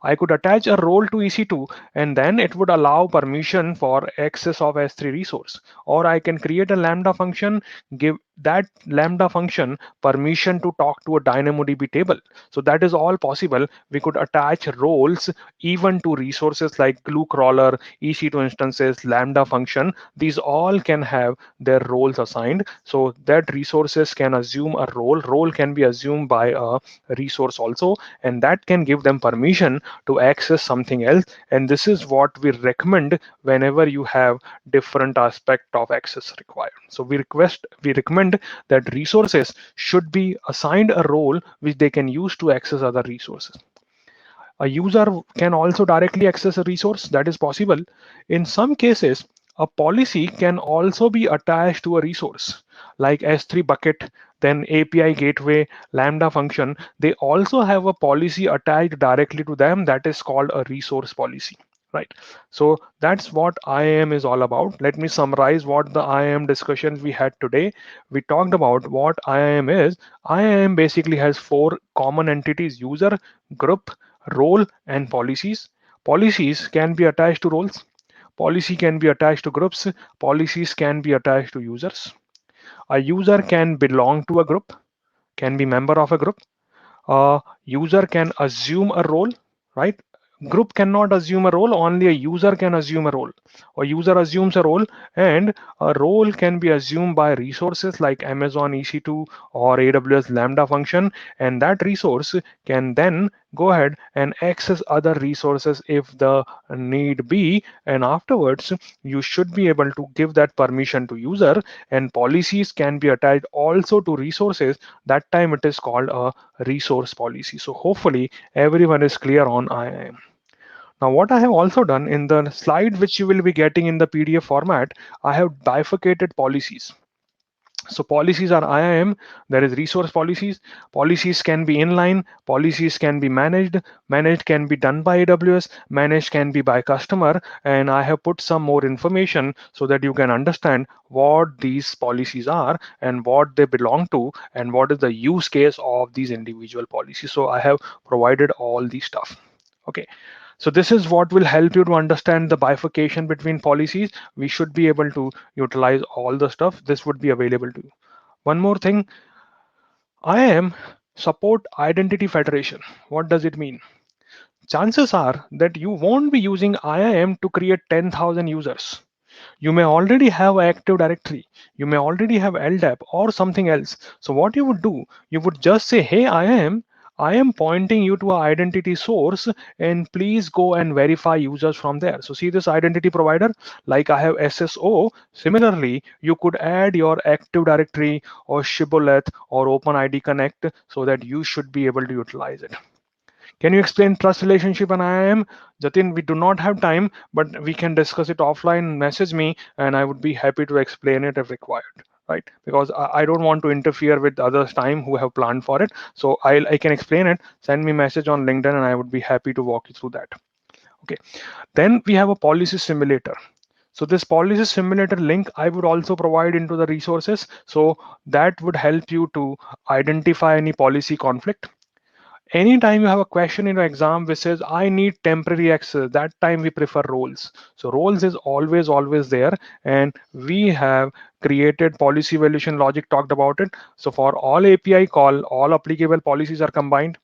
I could attach a role to EC2 and then it would allow permission for access of S3 resource. Or I can create a Lambda function, give that Lambda function permission to talk to a DynamoDB table. So that is all possible. We could attach roles even to resources like glue crawler, EC2 instances, Lambda function. These all can have their roles assigned. So that resources can assume a role. Role can be assumed by a resource also, and that can give them permission to access something else. And this is what we recommend whenever you have different aspect of access required. So we recommend that resources should be assigned a role which they can use to access other resources. A user can also directly access a resource, that is possible. In some cases, a policy can also be attached to a resource like S3 bucket. then API gateway, Lambda function, they also have a policy attached directly to them that is called a resource policy. Right. So that's what IAM is all about. Let me summarize what the IAM discussions we had today. We talked about what IAM is. IAM basically has four common entities: user, group, role, and policies. Policies can be attached to roles. Policy can be attached to groups. Policies can be attached to users. A user can belong to a group, can be member of a group. A user can assume a role, right? Group cannot assume a role, only a user can assume a role. A user assumes a role, and a role can be assumed by resources like Amazon EC2 or AWS Lambda function, and that resource can then go ahead and access other resources if the need be, and afterwards you should be able to give that permission to user, and policies can be attached also to resources. That time it is called a resource policy. So hopefully everyone is clear on IAM. Now what I have also done in the slide which you will be getting in the PDF format, I have bifurcated policies. So policies are IAM, there is resource policies. Policies can be inline, policies can be managed, managed can be done by AWS, managed can be by customer, and I have put some more information so that you can understand what these policies are and what they belong to and what is the use case of these individual policies. So I have provided all these stuff. Okay. So this is what will help you to understand the bifurcation between policies. We should be able to utilize all the stuff. This would be available to you. One more thing, IAM support identity federation. What does it mean? Chances are that you won't be using IAM to create 10,000 users. You may already have Active Directory, you may already have LDAP or something else. So what you would do, you would just say, hey, I am pointing you to an identity source and please go and verify users from there. So see this identity provider, like I have SSO. Similarly, you could add your Active Directory or Shibboleth or OpenID Connect so that you should be able to utilize it. Can you explain trust relationship and IAM? Jatin, we do not have time, but we can discuss it offline. Message me and I would be happy to explain it if required, right? Because I don't want to interfere with others' time who have planned for it. So I can explain it. Send me message on LinkedIn and I would be happy to walk you through that. Okay. Then we have a policy simulator. So this policy simulator link I would also provide into the resources. So that would help you to identify any policy conflict. Anytime you have a question in your exam which says I need temporary access, that time we prefer roles. So roles is always there, and we have created policy evaluation logic, talked about it. So for all API call, all applicable policies are combined.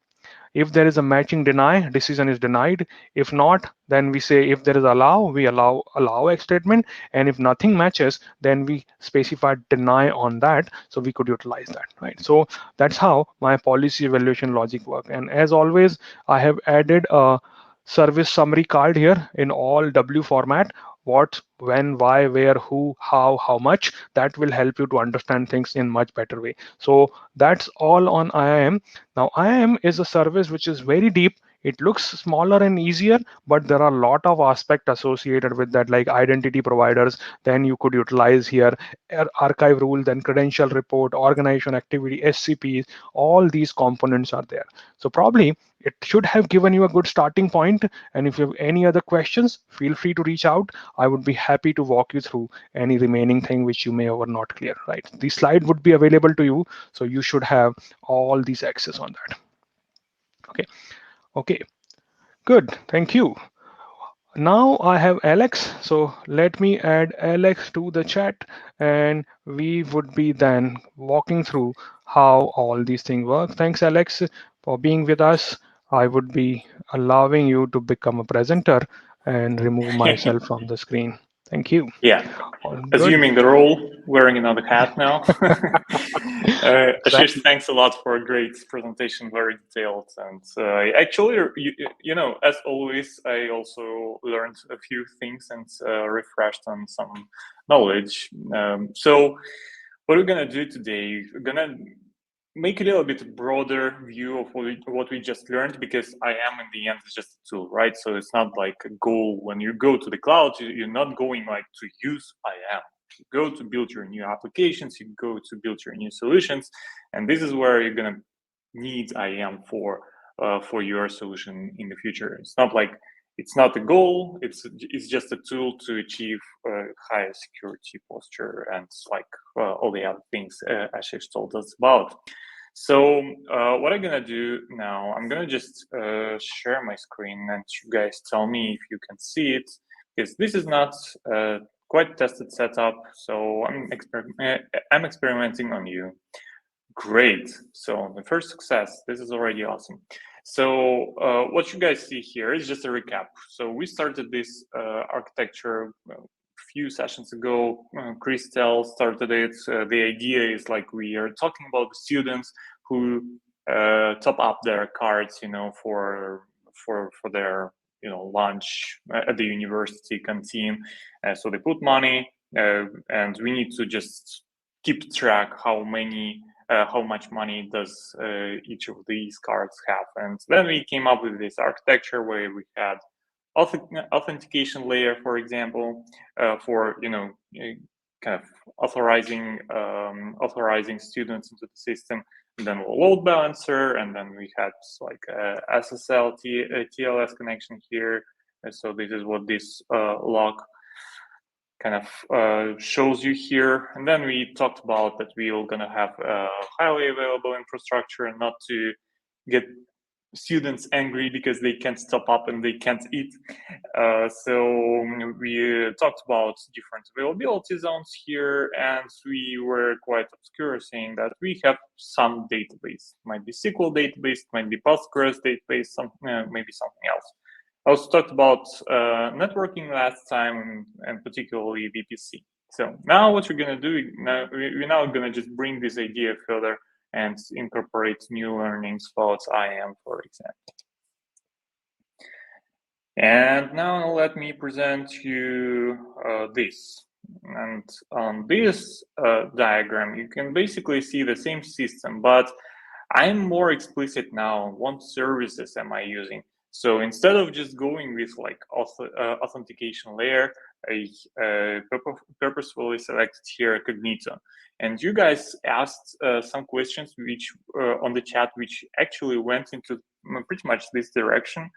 If there is a matching deny, decision is denied. If not, then we say if there is allow, we allow X statement. And if nothing matches, then we specify deny on that. So we could utilize that, right? So that's how my policy evaluation logic work. And as always, I have added a service summary card here in all W format. What, when, why, where, who, how much. That will help you to understand things in much better way. So that's all on IAM. Now, IAM is a service which is very deep. It looks smaller and easier, but there are a lot of aspects associated with that, like identity providers. Then you could utilize here archive rule, then credential report, organization activity, SCPs. All these components are there. So probably it should have given you a good starting point. And if you have any other questions, feel free to reach out. I would be happy to walk you through any remaining thing which you may have not clear. Right? The slide would be available to you, so you should have all these access on that. Okay. Okay. Good. Thank you. Now I have Alex. So let me add Alex to the chat and we would be then walking through how all these things work. Thanks, Alex, for being with us. I would be allowing you to become a presenter and remove myself from the screen. Thank you. Yeah, All good. assuming the role, wearing another hat now. Ashish, Exactly. thanks a lot for a great presentation, very detailed. And actually, you know, as always, I also learned a few things and refreshed on some knowledge. So what we're going to do today, we're going to make a little bit broader view of what we just learned, because IAM in the end is just a tool, right? So it's not like a goal when you go to the cloud, you're not going like to use IAM. go to build your new applications, you go to build your new solutions, and this is where you're gonna need IAM for your solution in the future. It's not like it's not a goal; it's just a tool to achieve higher security posture and like all the other things Ashish told us about. So what I'm gonna do now, I'm gonna just share my screen and you guys tell me if you can see it, because this is not quite tested setup. So I'm experimenting on you. Great. So the first success, this is already awesome. So what you guys see here is just a recap. So we started this architecture a few sessions ago. Christel started it. The idea is like we are talking about the students who top up their cards, you know, for their lunch at the university canteen. So they put money, and we need to just keep track how much money does each of these cards have. And then we came up with this architecture where we had authentication layer, for example, for kind of authorizing students into the system, and then a load balancer, and then we had like SSL TLS connection here. And so this is what this log kind of shows you here. And then we talked about that we are going to have highly available infrastructure and not to get students angry because they can't top up and they can't eat. So we talked about different availability zones here, and we were quite obscure saying that we have some database. Might be SQL database, might be Postgres database, maybe something else. I also talked about networking last time, and particularly VPC. So now what we're going to do, we're now going to just bring this idea further and incorporate new learnings about IAM, for example. And now let me present you this. And on this diagram, you can basically see the same system, but I'm more explicit now. What services am I using? So instead of just going with like authentication layer, I purposefully selected here Cognito. And you guys asked some questions which on the chat, which actually went into pretty much this direction.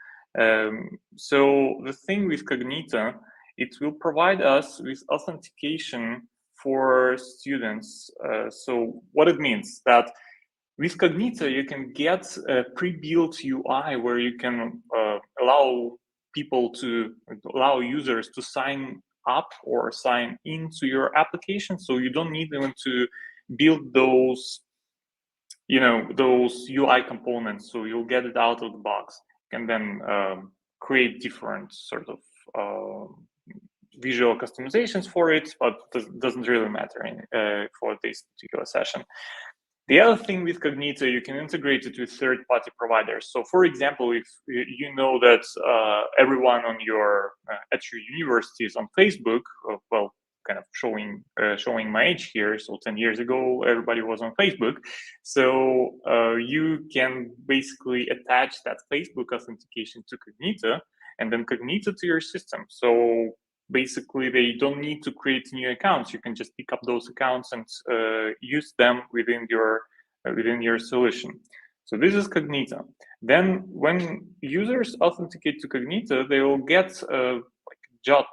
So the thing with Cognito, it will provide us with authentication for students. So what it means that with Cognito, you can get a pre-built UI where you can allow users to sign up or sign into your application. So you don't need even to build those, those UI components. So you'll get it out of the box. You can then create different sort of visual customizations for it, but it doesn't really matter for this particular session. The other thing with Cognito, you can integrate it with third-party providers. So, for example, if you know that everyone on at your university is on Facebook, well, kind of showing my age here. So 10 years ago, everybody was on Facebook. So you can basically attach that Facebook authentication to Cognito and then Cognito to your system. So basically, they don't need to create new accounts. You can just pick up those accounts and use them within your solution. So this is Cognito. Then when users authenticate to Cognito, they will get like JOT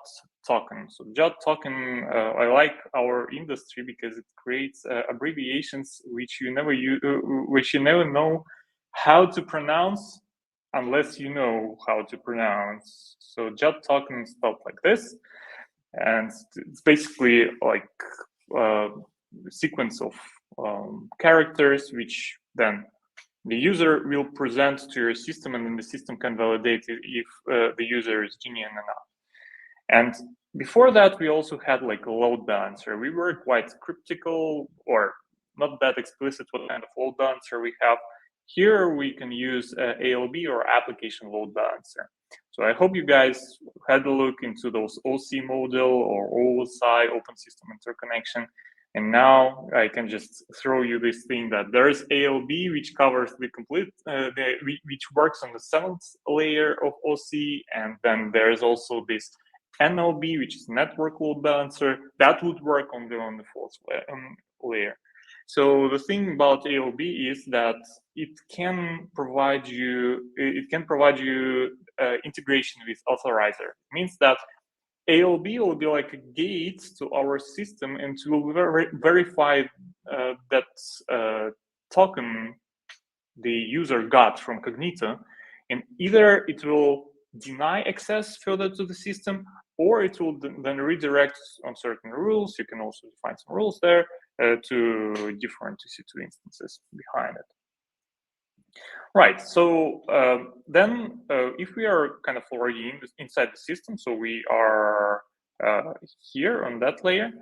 token. So JOT token, I like our industry because it creates abbreviations which you never know how to pronounce unless you know how to pronounce. So JOT token is spelled like this, and it's basically like a sequence of characters which then the user will present to your system, and then the system can validate if the user is genuine enough. And before that, we also had like a load balancer. We were quite cryptical or not that explicit what kind of load balancer we have. Here we can use ALB or application load balancer. So I hope you guys had a look into those OC model or OSI, Open System Interconnection. And now I can just throw you this thing that there is ALB, which covers the complete, which works on the 7th layer of OC. And then there's also this NLB, which is network load balancer, that would work on the fourth layer. So the thing about ALB is that it can provide you integration with authorizer. It means that ALB will be like a gate to our system and will verify that token the user got from Cognito, and either it will deny access further to the system, or it will then redirect on certain rules. You can also define some rules there to different EC2 instances behind it. Right, so then if we are kind of already inside the system, so we are here on that layer,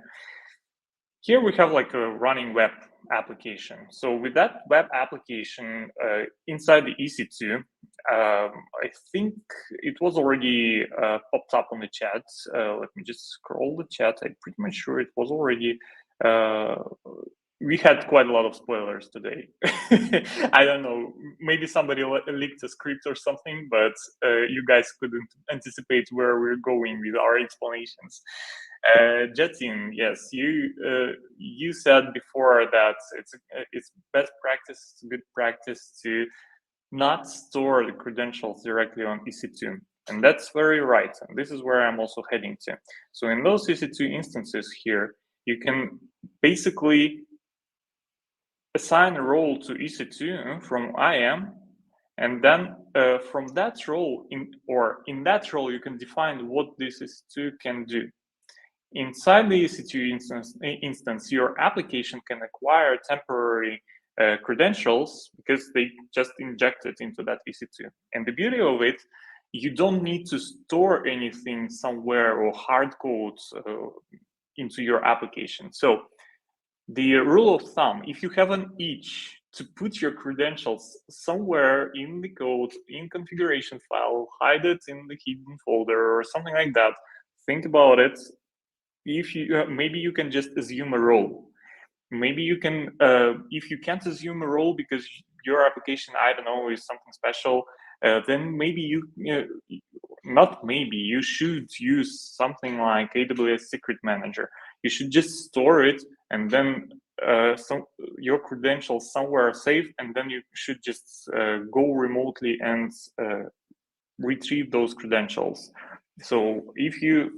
here we have like a running web application. So with that web application inside the EC2, I think it was already popped up on the chat. Let me just scroll the chat. I'm pretty much sure it was already. We had quite a lot of spoilers today. I don't know, maybe somebody leaked a script or something, but you guys couldn't anticipate where we're going with our explanations. Jatin, yes, you said before that it's best practice, good practice to not store the credentials directly on EC2. And that's very right. And this is where I'm also heading to. So in those EC2 instances here, you can basically assign a role to EC2 from IAM, and then from that role, in that role, you can define what this EC2 can do. Inside the EC2 instance, your application can acquire temporary credentials because they just injected into that EC2. And the beauty of it, you don't need to store anything somewhere or hard code into your application. So the rule of thumb, if you have an itch to put your credentials somewhere in the code, in configuration file, hide it in the hidden folder or something like that, think about it. If you maybe you can just assume a role. Maybe you can, if you can't assume a role because your application, I don't know, is something special, then maybe you should use something like AWS Secret Manager. You should just store it, and then your credentials somewhere are safe, and then you should just go remotely and retrieve those credentials. So if you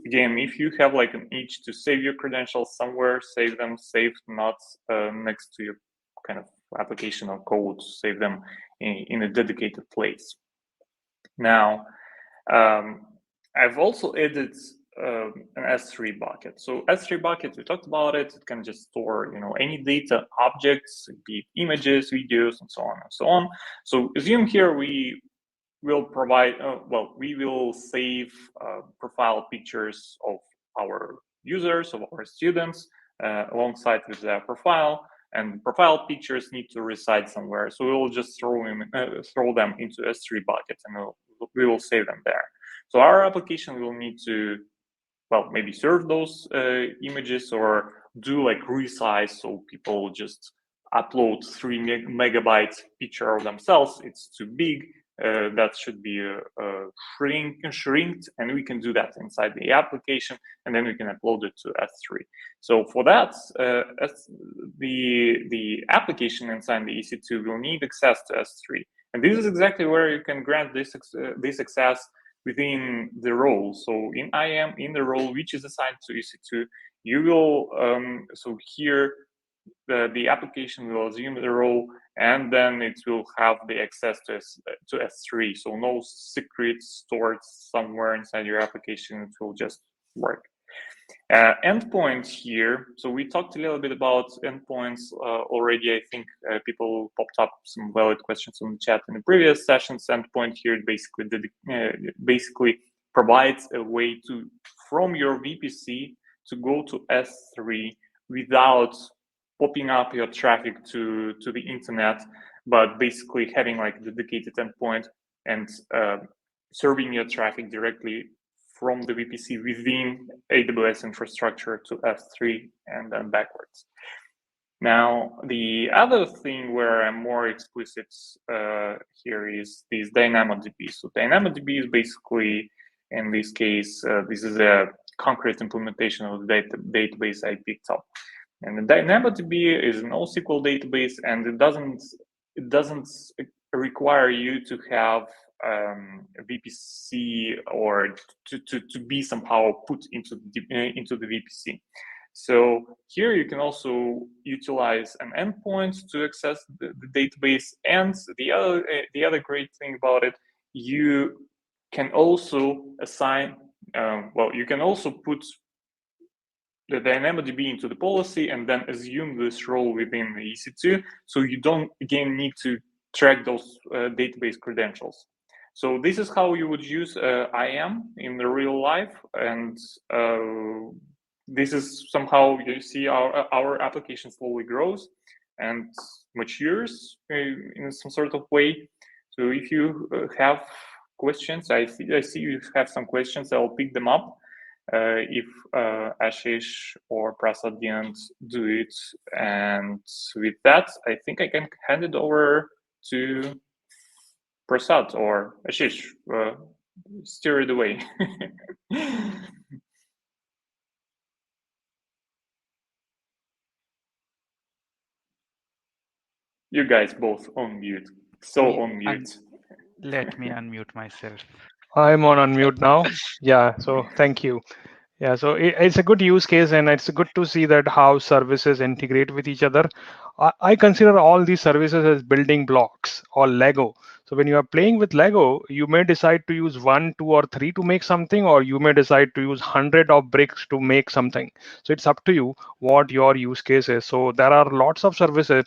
have like an itch to save your credentials somewhere, save them safe, not next to your kind of application or code, save them in a dedicated place. Now, I've also added an S3 bucket. So S3 bucket, we talked about it. It can just store, any data, objects, be it images, videos, and so on and so on. So assume here we will provide, we will save profile pictures of our users, of our students, alongside with their profile. And profile pictures need to reside somewhere. So we will just throw them into S3 bucket, and we will save them there. So our application will need to, maybe serve those images or do like resize, so people just upload 3 megabyte picture of themselves. It's too big. That should be shrinked, and we can do that inside the application, and then we can upload it to S3. So for that, the application inside the EC2 will need access to S3, and this is exactly where you can grant this access within the role. So in IAM, in the role which is assigned to EC2, you will so here the application will assume the role, and then it will have the access to S3. So no secrets stored somewhere inside your application. It will just work. Endpoints here. So we talked a little bit about endpoints already. I think people popped up some valid questions on the chat in the previous sessions. Endpoint here basically provides a way to, from your VPC, to go to S3 without popping up your traffic to the internet, but basically having like a dedicated endpoint and serving your traffic directly from the VPC within AWS infrastructure to S3 and then backwards. Now, the other thing where I'm more explicit here is this DynamoDB. So DynamoDB is basically In this case, this is a concrete implementation of the database I picked up. And the DynamoDB is an NoSQL database, and it doesn't require you to have VPC or to be somehow put into the VPC. So here you can also utilize an endpoint to access the database. And the other great thing about it, you can also assign, you can also put the DynamoDB into the policy and then assume this role within the EC2, so you don't again need to track those database credentials. So this is how you would use IAM in the real life, and this is somehow you see our application slowly grows and matures in some sort of way. So if you have questions, I see you have some questions. I'll pick them up. If Ashish or Prasad didn't do it. And with that, I think I can hand it over to Prasad or Ashish. Steer it away. You guys both on mute. So on mute. Let me unmute myself. I'm on unmute now. Yeah, so thank you. Yeah, so it's a good use case, and it's good to see that how services integrate with each other. I consider all these services as building blocks or Lego. So when you are playing with Lego, you may decide to use one, two, or three to make something, or you may decide to use 100 of bricks to make something. So it's up to you what your use case is. So there are lots of services.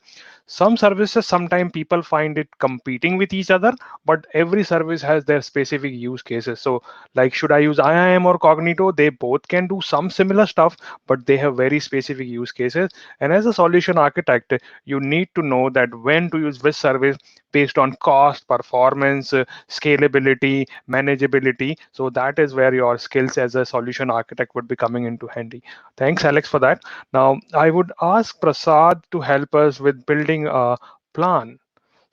Some services, sometimes people find it competing with each other, but every service has their specific use cases. So like, should I use IAM or Cognito? They both can do some similar stuff, but they have very specific use cases. And as a solution architect, you need to know that when to use which service based on cost, performance, scalability, manageability. So that is where your skills as a solution architect would be coming into handy. Thanks, Alex, for that. Now, I would ask Prasad to help us with building a plan.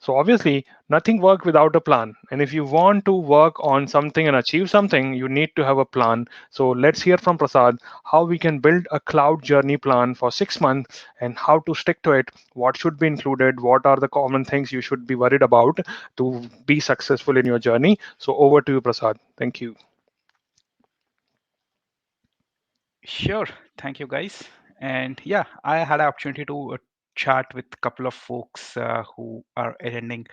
So obviously, nothing works without a plan. And if you want to work on something and achieve something, you need to have a plan. So let's hear from Prasad how we can build a cloud journey plan for 6 months and how to stick to it. What should be included? What are the common things you should be worried about to be successful in your journey? So over to you, Prasad. Thank you. Sure. Thank you, guys. And yeah, I had an opportunity to chat with a couple of folks who are attending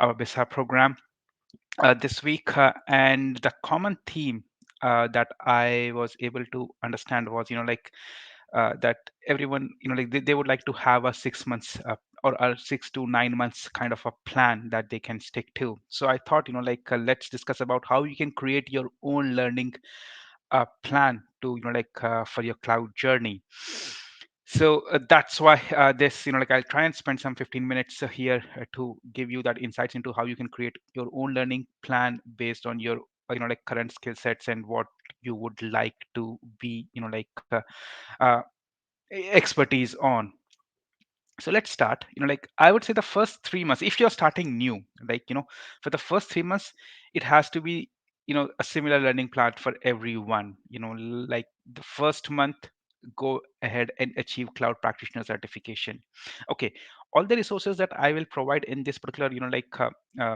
our BeSA program this week, and the common theme that I was able to understand was, that everyone, like they would like to have a 6 months or a 6 to 9 months kind of a plan that they can stick to. So I thought, let's discuss about how you can create your own learning plan to, for your cloud journey. So that's why this, I'll try and spend some 15 minutes here to give you that insights into how you can create your own learning plan based on your, current skill sets and what you would like to be, uh, expertise on. So let's start. I would say the first 3 months, if you're starting new, for the first 3 months, it has to be, a similar learning plan for everyone. Like the first month, go ahead and achieve cloud practitioner certification. Okay, all the resources that I will provide in this particular, uh,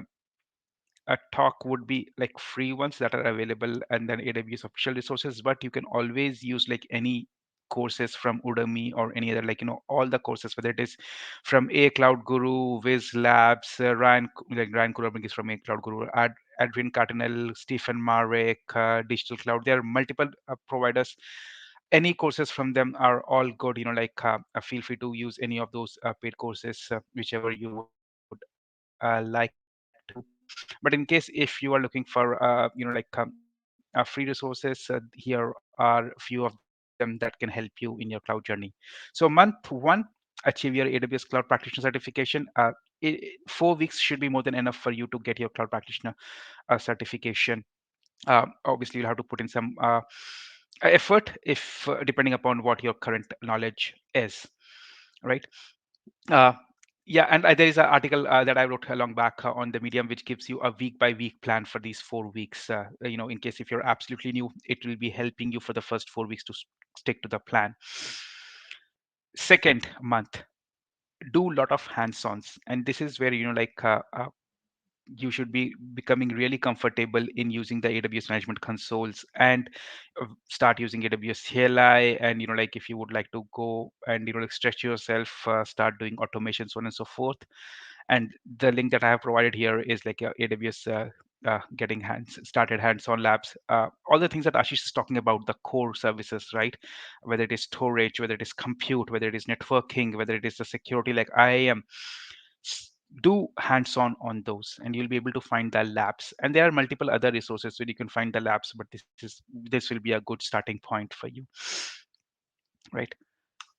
a talk would be like free ones that are available, and then AWS official resources, but you can always use like any courses from Udemy or any other, all the courses, whether it is from A Cloud Guru, Wiz Labs, Ryan Kurbin is from A Cloud Guru, Adrian Cardinal, Stephen Marek, Digital Cloud. There are multiple providers. Any courses from them are all good. Feel free to use any of those paid courses, whichever you would like to. But in case if you are looking for free resources, here are a few of them that can help you in your cloud journey. So month one, achieve your AWS cloud practitioner certification. 4 weeks should be more than enough for you to get your cloud practitioner certification. Obviously you'll have to put in some effort, if depending upon what your current knowledge is, right? uh, Yeah, and there is an article that I wrote a long back on the Medium, which gives you a week by week plan for these 4 weeks. In case if you're absolutely new, it will be helping you for the first 4 weeks to stick to the plan. Second month, do a lot of hands-ons, and this is where you should be becoming really comfortable in using the AWS management consoles and start using AWS CLI. And if you would like to go and stretch yourself, start doing automation, so on and so forth. And the link that I have provided here is like AWS getting hands-on labs. All the things that Ashish is talking about, the core services, right? Whether it is storage, whether it is compute, whether it is networking, whether it is the security like IAM, do hands-on on those, and you'll be able to find the labs. And there are multiple other resources where you can find the labs, but this will be a good starting point for you, right?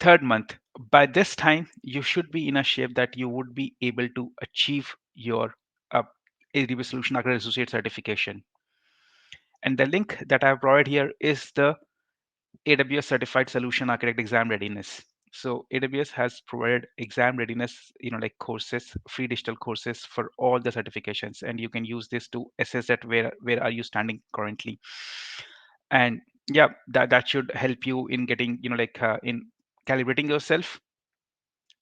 Third month, by this time you should be in a shape that you would be able to achieve your uh, AWS Solution Architect Associate certification. And the link that I have provided here is the AWS Certified Solution Architect exam readiness. So AWS has provided exam readiness, courses, free digital courses for all the certifications, and you can use this to assess that where are you standing currently. And yeah, that should help you in getting, in calibrating yourself,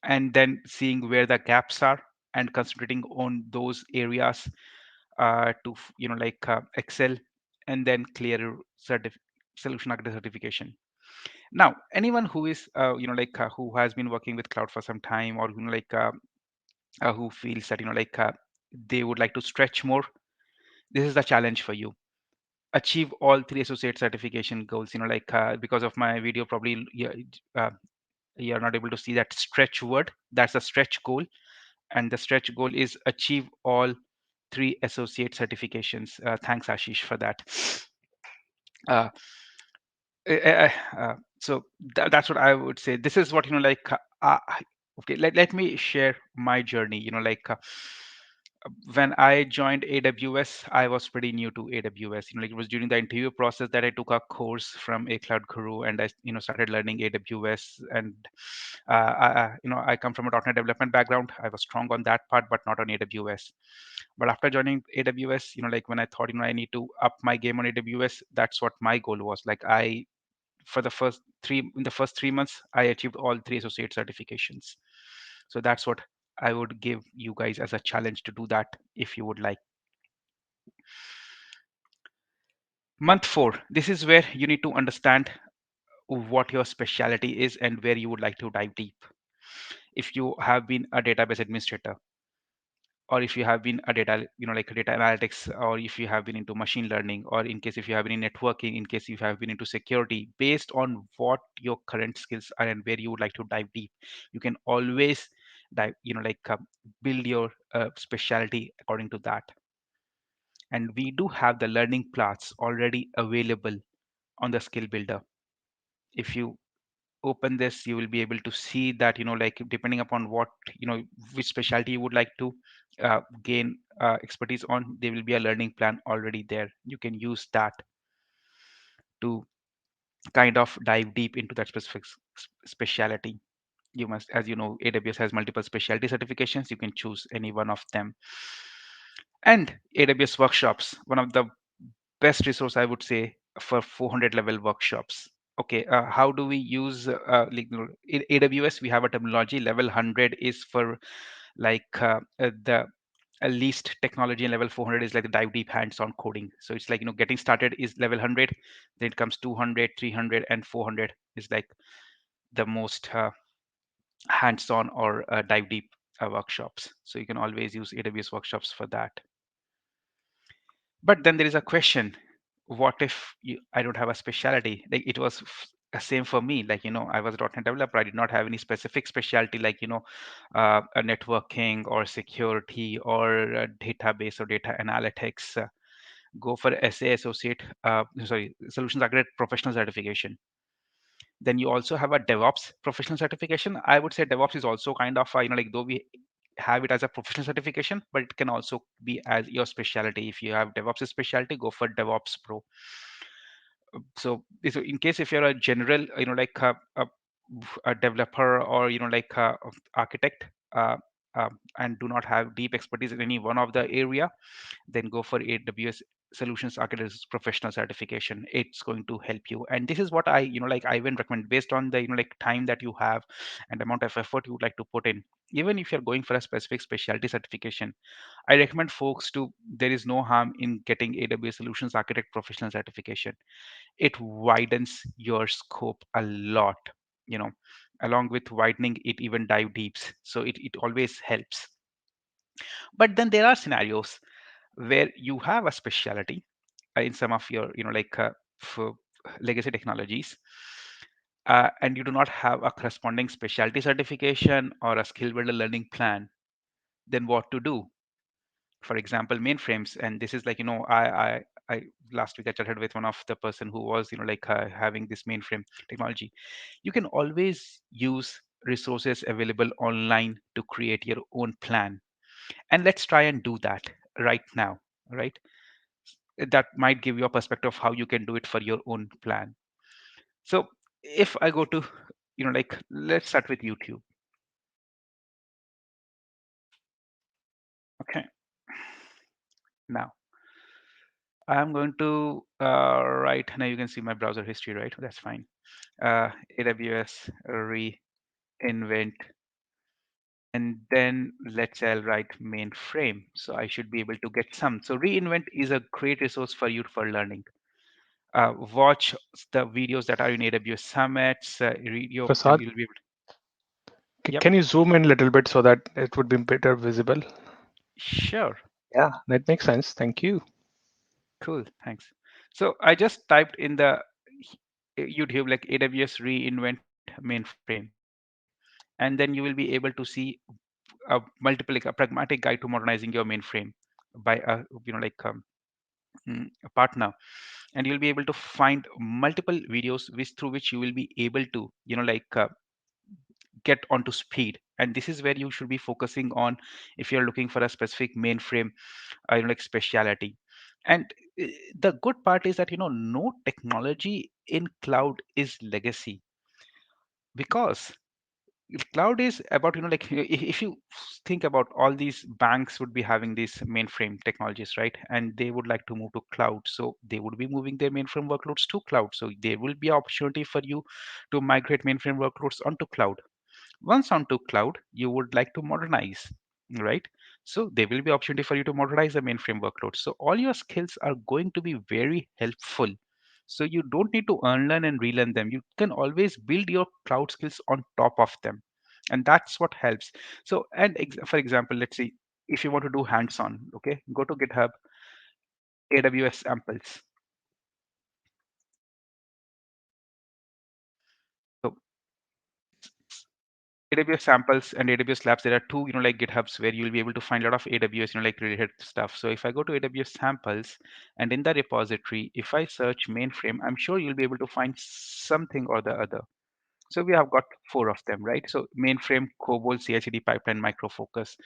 and then seeing where the gaps are and concentrating on those areas to excel, and then clear your solution architect certification. Now, anyone who is who has been working with cloud for some time, or who feels that they would like to stretch more, this is the challenge for you. Achieve all three associate certification goals. Because of my video, probably you're not able to see that stretch word. That's a stretch goal, and the stretch goal is achieve all three associate certifications. Thanks, Ashish, for that. Uh, so that's what I would say. This is what okay, let me share my journey. When I joined AWS, I was pretty new to AWS. It was during the interview process that I took a course from a cloud guru, and I started learning AWS. And I come from a .NET development background. I was strong on that part, but not on AWS. But after joining AWS, when I thought I need to up my game on AWS, that's what my goal was. Like I for the first three in the first 3 months, I achieved all three associate certifications. So that's what I would give you guys as a challenge to do that if you would like. Month 4, this is where you need to understand what your specialty is and where you would like to dive deep. If you have been a database administrator, or if you have been a data like data analytics, or if you have been into machine learning, or in case if you have been in networking, in case you have been into security, based on what your current skills are and where you would like to dive deep, you can always dive build your specialty according to that. And we do have the learning paths already available on the skill builder. If you open this, you will be able to see that depending upon what which specialty you would like to gain expertise on, there will be a learning plan already there. You can use that to kind of dive deep into that specific specialty. You must, as you know, AWS has multiple specialty certifications. You can choose any one of them. And AWS workshops, one of the best resource, I would say, for 400 level workshops. Okay, how do we use in AWS? We have a terminology. Level 100 is for the least technology, and level 400 is like the dive deep hands-on coding. So it's like getting started is level 100, then it comes 200, 300, and 400 is like the most hands-on or dive deep workshops. So you can always use AWS workshops for that. But then there is a question: what if I don't have a specialty? Like it was same for me. I was a .NET developer. I did not have any specific specialty, like a networking or security or database or data analytics. Go for SA associate, sorry, solutions architect professional certification. Then you also have a DevOps professional certification. I would say DevOps is also kind of though we have it as a professional certification, but it can also be as your specialty. If you have DevOps specialty, go for DevOps Pro. So in case if you're a general, a developer, or architect, and do not have deep expertise in any one of the area, then go for AWS Solutions Architect Professional Certification. It's going to help you. And this is what I, like I even recommend based on the, like time that you have and amount of effort you would like to put in. Even if you're going for a specific specialty certification, I recommend folks to, there is no harm in getting AWS Solutions Architect Professional Certification. It widens your scope a lot, you know, along with widening it even dive deeps. So it always helps. But then there are scenarios where you have a specialty in some of your for legacy technologies, and you do not have a corresponding specialty certification or a skill builder learning plan. Then what to do? For example, mainframes. And this is like, I last week I chatted with one of the person who was having this mainframe technology. You can always use resources available online to create your own plan, and let's try and do that right now, right? That might give you a perspective of how you can do it for your own plan. So if I go to, let's start with YouTube. Okay, now I'm going to right now you can see my browser history, right? That's fine. AWS reinvent, and then let's say I'll write mainframe. So I should be able to get some. So reinvent is a great resource for you for learning. Watch the videos that are in AWS summits. Read your, Prasad, you'll be able to, yep, can you zoom in a little bit so that it would be better visible? sure. Yeah, that makes sense. Thank you. Cool, thanks. So I just typed in the YouTube like AWS reinvent mainframe, and then you will be able to see a multiple like a pragmatic guide to modernizing your mainframe by a a partner, and you'll be able to find multiple videos which through which you will be able to get onto speed. And this is where you should be focusing on if you're looking for a specific mainframe speciality. And the good part is that no technology in cloud is legacy, because cloud is about if you think about all these banks would be having these mainframe technologies, right? And they would like to move to cloud, so they would be moving their mainframe workloads to cloud. So there will be opportunity for you to migrate mainframe workloads onto cloud. Once onto cloud, you would like to modernize, right? So there will be opportunity for you to modernize the mainframe workload. So all your skills are going to be very helpful. So you don't need to unlearn and relearn them. You can always build your cloud skills on top of them. And that's what helps. So, and for example, let's see, if you want to do hands-on, okay, go to GitHub, AWS samples. So AWS samples and AWS labs, there are two, GitHubs where you'll be able to find a lot of AWS, related stuff. So if I go to AWS samples and in the repository, if I search mainframe, I'm sure you'll be able to find something or the other. So we have got four of them, right? So mainframe, COBOL, CI/CD pipeline, micro focus,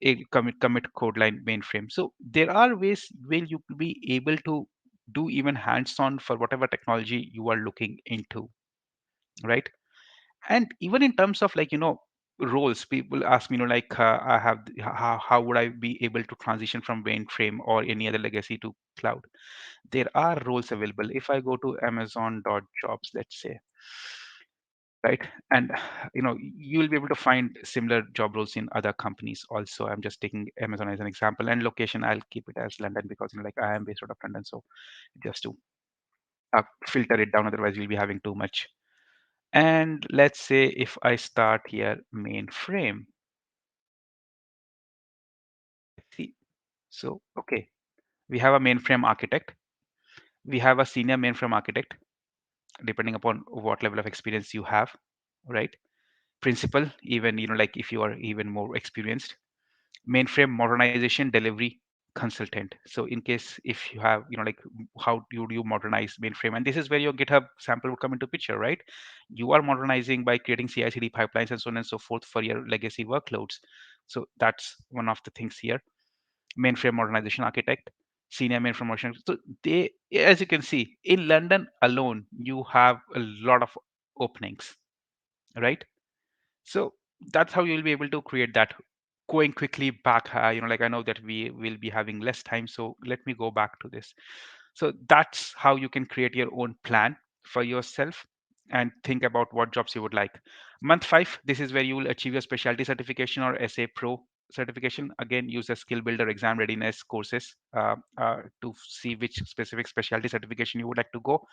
a commit code line, mainframe. So there are ways where you will be able to do even hands-on for whatever technology you are looking into, right? And even in terms of roles, people ask me, I have how would I be able to transition from mainframe or any other legacy to cloud? There are roles available. If I go to amazon.jobs, let's say, right, and you will be able to find similar job roles in other companies also. I'm just taking Amazon as an example, and location I'll keep it as London because I am based out of London. So just to filter it down, otherwise we'll be having too much. And let's say if I start here mainframe, see, so okay, we have a mainframe architect, we have a senior mainframe architect, depending upon what level of experience you have, right? Principal, even if you are even more experienced, mainframe modernization delivery consultant. So in case if you have how do you modernize mainframe, and this is where your GitHub sample would come into picture, right? You are modernizing by creating CI/CD pipelines and so on and so forth for your legacy workloads. So that's one of the things here. Mainframe modernization architect, senior mainframe modernization. So they, as you can see, in London alone you have a lot of openings, right? So that's how you'll be able to create that. going quickly back, like I know that we will be having less time, so let me go back to this. So that's how you can create your own plan for yourself and think about what jobs you would like. Month 5, this is where you will achieve your specialty certification or SA Pro certification. Again, use the skill builder exam readiness courses to see which specific specialty certification you would like to go.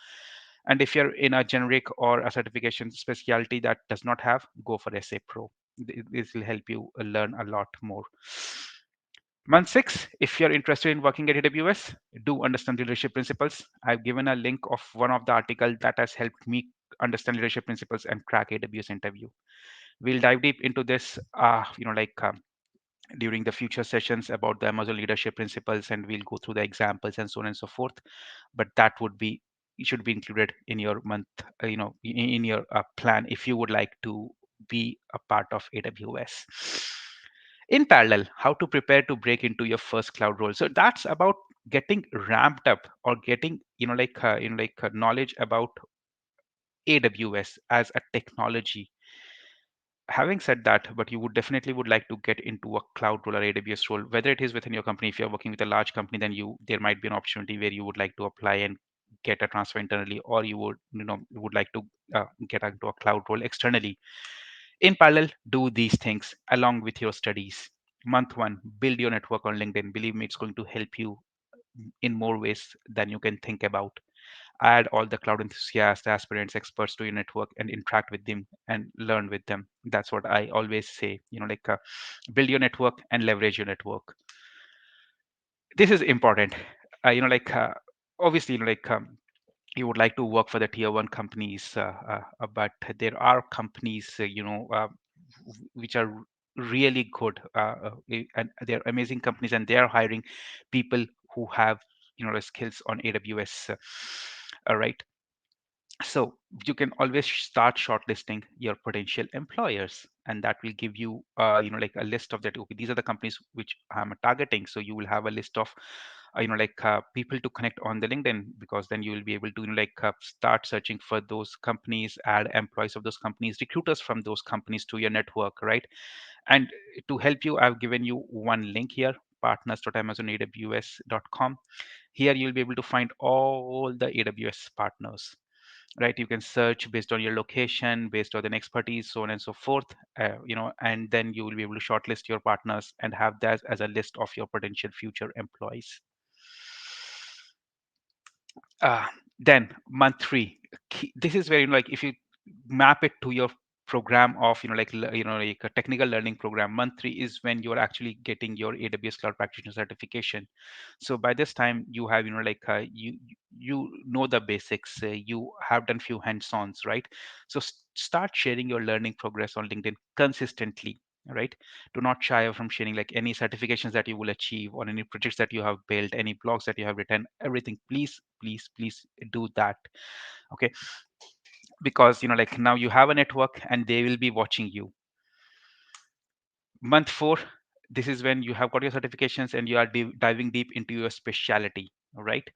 And if you're in a generic or a certification specialty that does not have, go for SA Pro. This will help you learn a lot more. Month 6, if you're interested in working at AWS, do understand leadership principles. I've given a link of one of the article that has helped me understand leadership principles and crack AWS interview. We'll dive deep into this, during the future sessions about the Amazon leadership principles, and we'll go through the examples and so on and so forth. But that would be, it should be included in your month, in your plan if you would like to be a part of AWS. In parallel, how to prepare to break into your first cloud role. So that's about getting ramped up or getting, knowledge about AWS as a technology. Having said that, but you would definitely would like to get into a cloud role or AWS role, whether it is within your company. If you're working with a large company, then there might be an opportunity where you would like to apply and get a transfer internally, or you would, would like to get into a cloud role externally. In parallel, do these things along with your studies. Month 1, build your network on LinkedIn. Believe me, it's going to help you in more ways than you can think about. Add all the cloud enthusiasts, aspirants, experts to your network and interact with them and learn with them. That's what I always say, build your network and leverage your network. This is important. Obviously, you would like to work for the tier 1 companies, but there are companies, which are really good, and they're amazing companies, and they are hiring people who have, the skills on AWS. Right. So you can always start shortlisting your potential employers, and that will give you, like a list of that. Okay, these are the companies which I'm targeting. So you will have a list of, people to connect on the LinkedIn, because then you will be able to, start searching for those companies, add employees of those companies, recruiters from those companies to your network, right? And to help you, I've given you one link here, partners.amazonaws.com. Here you'll be able to find all the AWS partners, right? You can search based on your location, based on an expertise, so on and so forth, and then you will be able to shortlist your partners and have that as a list of your potential future employees. uh, then month 3, this is where, like, if you map it to your program of, like a technical learning program, month 3 is when you are actually getting your AWS cloud practitioner certification. So by this time you have, you know the basics, you have done few hands-ons, right? So start sharing your learning progress on LinkedIn consistently, right? Do not shy away from sharing, like, any certifications that you will achieve, or any projects that you have built, any blogs that you have written, everything. Please, please, please do that. Okay, because, like, now you have a network and they will be watching you. Month 4, this is when you have got your certifications and you are diving deep into your specialty, right?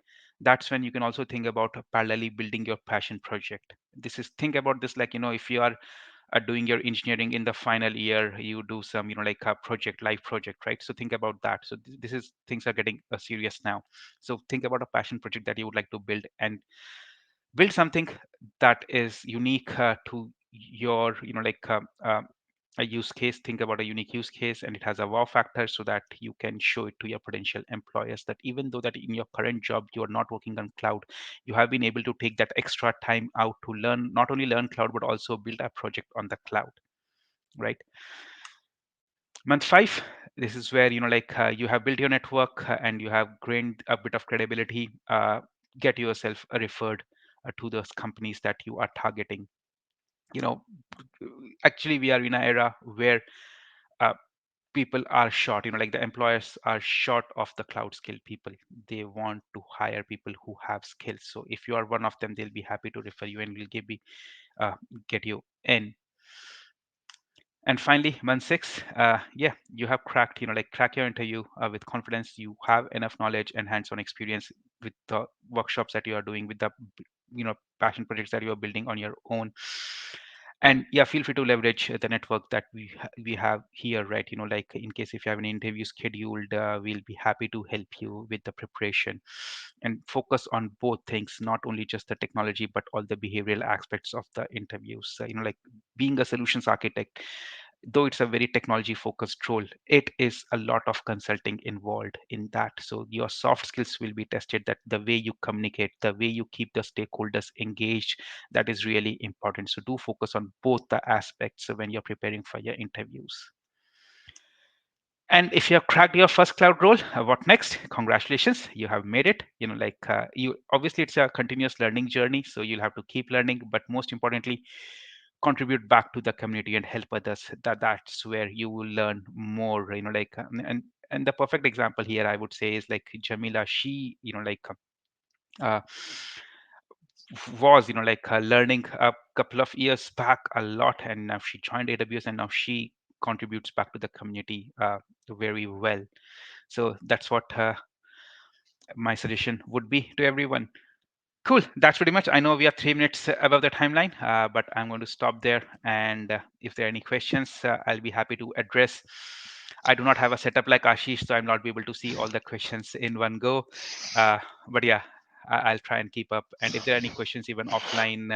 That's when you can also think about parallelly building your passion project. This is, think about this like, if you are doing your engineering in the final year, you do some, like a project, live project, right? So think about that. So this is, things are getting serious now. So think about a passion project that you would like to build, and build something that is unique to your, a use case. Think about a unique use case, and it has a wow factor, so that you can show it to your potential employers that even though that in your current job you are not working on cloud, you have been able to take that extra time out to learn, not only learn cloud, but also build a project on the cloud, right? Month 5, this is where, you have built your network, and you have gained a bit of credibility. Get yourself referred to those companies that you are targeting. you know Actually, we are in an era where uh, people are short, like the employers are short of the cloud skilled people. They want to hire people who have skills. So if you are one of them, they'll be happy to refer you, and will get you in. And finally, month 6, yeah, you have cracked, crack your interview with confidence. You have enough knowledge and hands-on experience with the workshops that you are doing, with the, passion projects that you are building on your own. And yeah, feel free to leverage the network that we have here, right? Like in case if you have an interview scheduled, we'll be happy to help you with the preparation, and focus on both things, not only just the technology but all the behavioral aspects of the interviews. Like being a solutions architect, though it's a very technology focused role, it is a lot of consulting involved in that. So your soft skills will be tested, that the way you communicate, the way you keep the stakeholders engaged, that is really important. So do focus on both the aspects when you're preparing for your interviews. And if you have cracked your first cloud role, what next? Congratulations, you have made it. You obviously, it's a continuous learning journey, so you'll have to keep learning. But most importantly, contribute back to the community and help others. That's where you will learn more. And the perfect example here, I would say, is like Jamila. She, uh, was learning a couple of years back a lot, and now she joined AWS, and now she contributes back to the community very well. So that's what my suggestion would be to everyone. Cool. That's pretty much. I know we are 3 minutes above the timeline, but I'm going to stop there. And if there are any questions, I'll be happy to address. I do not have a setup like Ashish, so I'm not be able to see all the questions in one go. But yeah, I'll try and keep up. And if there are any questions even offline,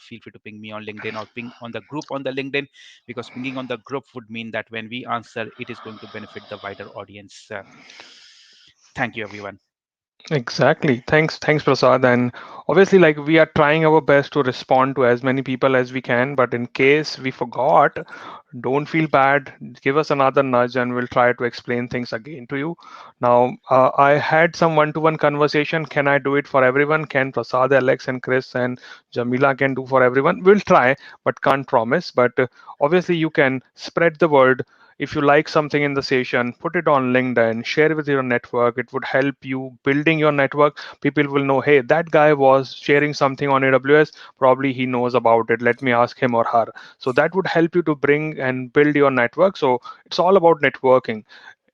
feel free to ping me on LinkedIn or ping on the group on the LinkedIn, because pinging on the group would mean that when we answer, it is going to benefit the wider audience. Thank you, everyone. Exactly. Thanks, Prasad. And obviously, like we are trying our best to respond to as many people as we can. But in case we forgot, don't feel bad. Give us another nudge, and we'll try to explain things again to you. Now, I had some one-to-one conversation. Can I do it for everyone? Can Prasad, Alex, and Chris and Jamila can do for everyone? We'll try, but can't promise. But obviously, you can spread the word. If you like something in the session, put it on LinkedIn, share it with your network. It would help you building your network. People will know, hey, that guy was sharing something on AWS. Probably he knows about it. Let me ask him or her. So that would help you to bring and build your network. So it's all about networking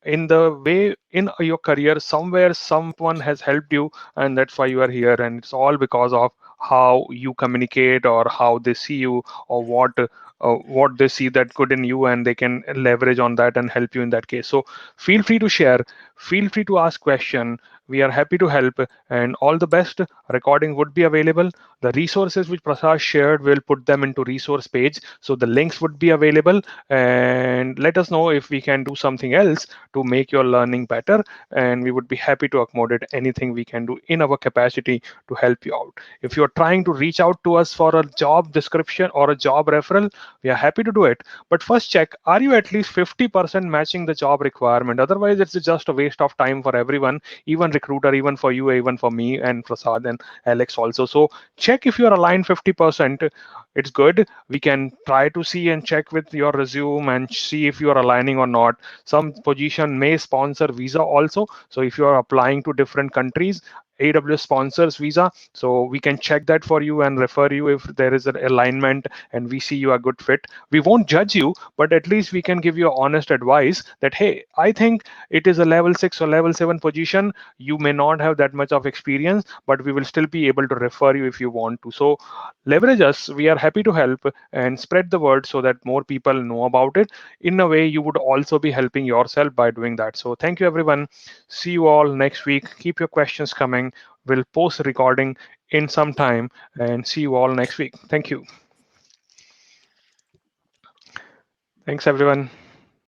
in the way in your career somewhere someone has helped you, and that's why you are here, and it's all because of how you communicate or how they see you, or what they see that good in you, and they can leverage on that and help you in that case. So feel free to share, feel free to ask question. We are happy to help, and all the best. Recording would be available. The resources which Prasad shared, will put them into resource page, so the links would be available. And let us know if we can do something else to make your learning better, and we would be happy to accommodate anything we can do in our capacity to help you out. If you're trying to reach out to us for a job description or a job referral, we are happy to do it. But first check, are you at least 50% matching the job requirement? Otherwise, it's just a waste of time for everyone, even recruiter, even for you, even for me and Prasad and Alex also. So check if you're aligned 50%. It's good. We can try to see and check with your resume and see if you are aligning or not. Some position may sponsor visa also. So if you are applying to different countries, AWS sponsors visa. So we can check that for you and refer you if there is an alignment and we see you a good fit. We won't judge you, but at least we can give you honest advice that, hey, I think it is a level 6 or level 7 position. You may not have that much of experience, but we will still be able to refer you if you want to. So leverage us. We are happy to help and spread the word so that more people know about it. In a way, you would also be helping yourself by doing that. So thank you, everyone. See you all next week. Keep your questions coming. We'll post a recording in some time, and see you all next week. Thank you. Thanks, everyone.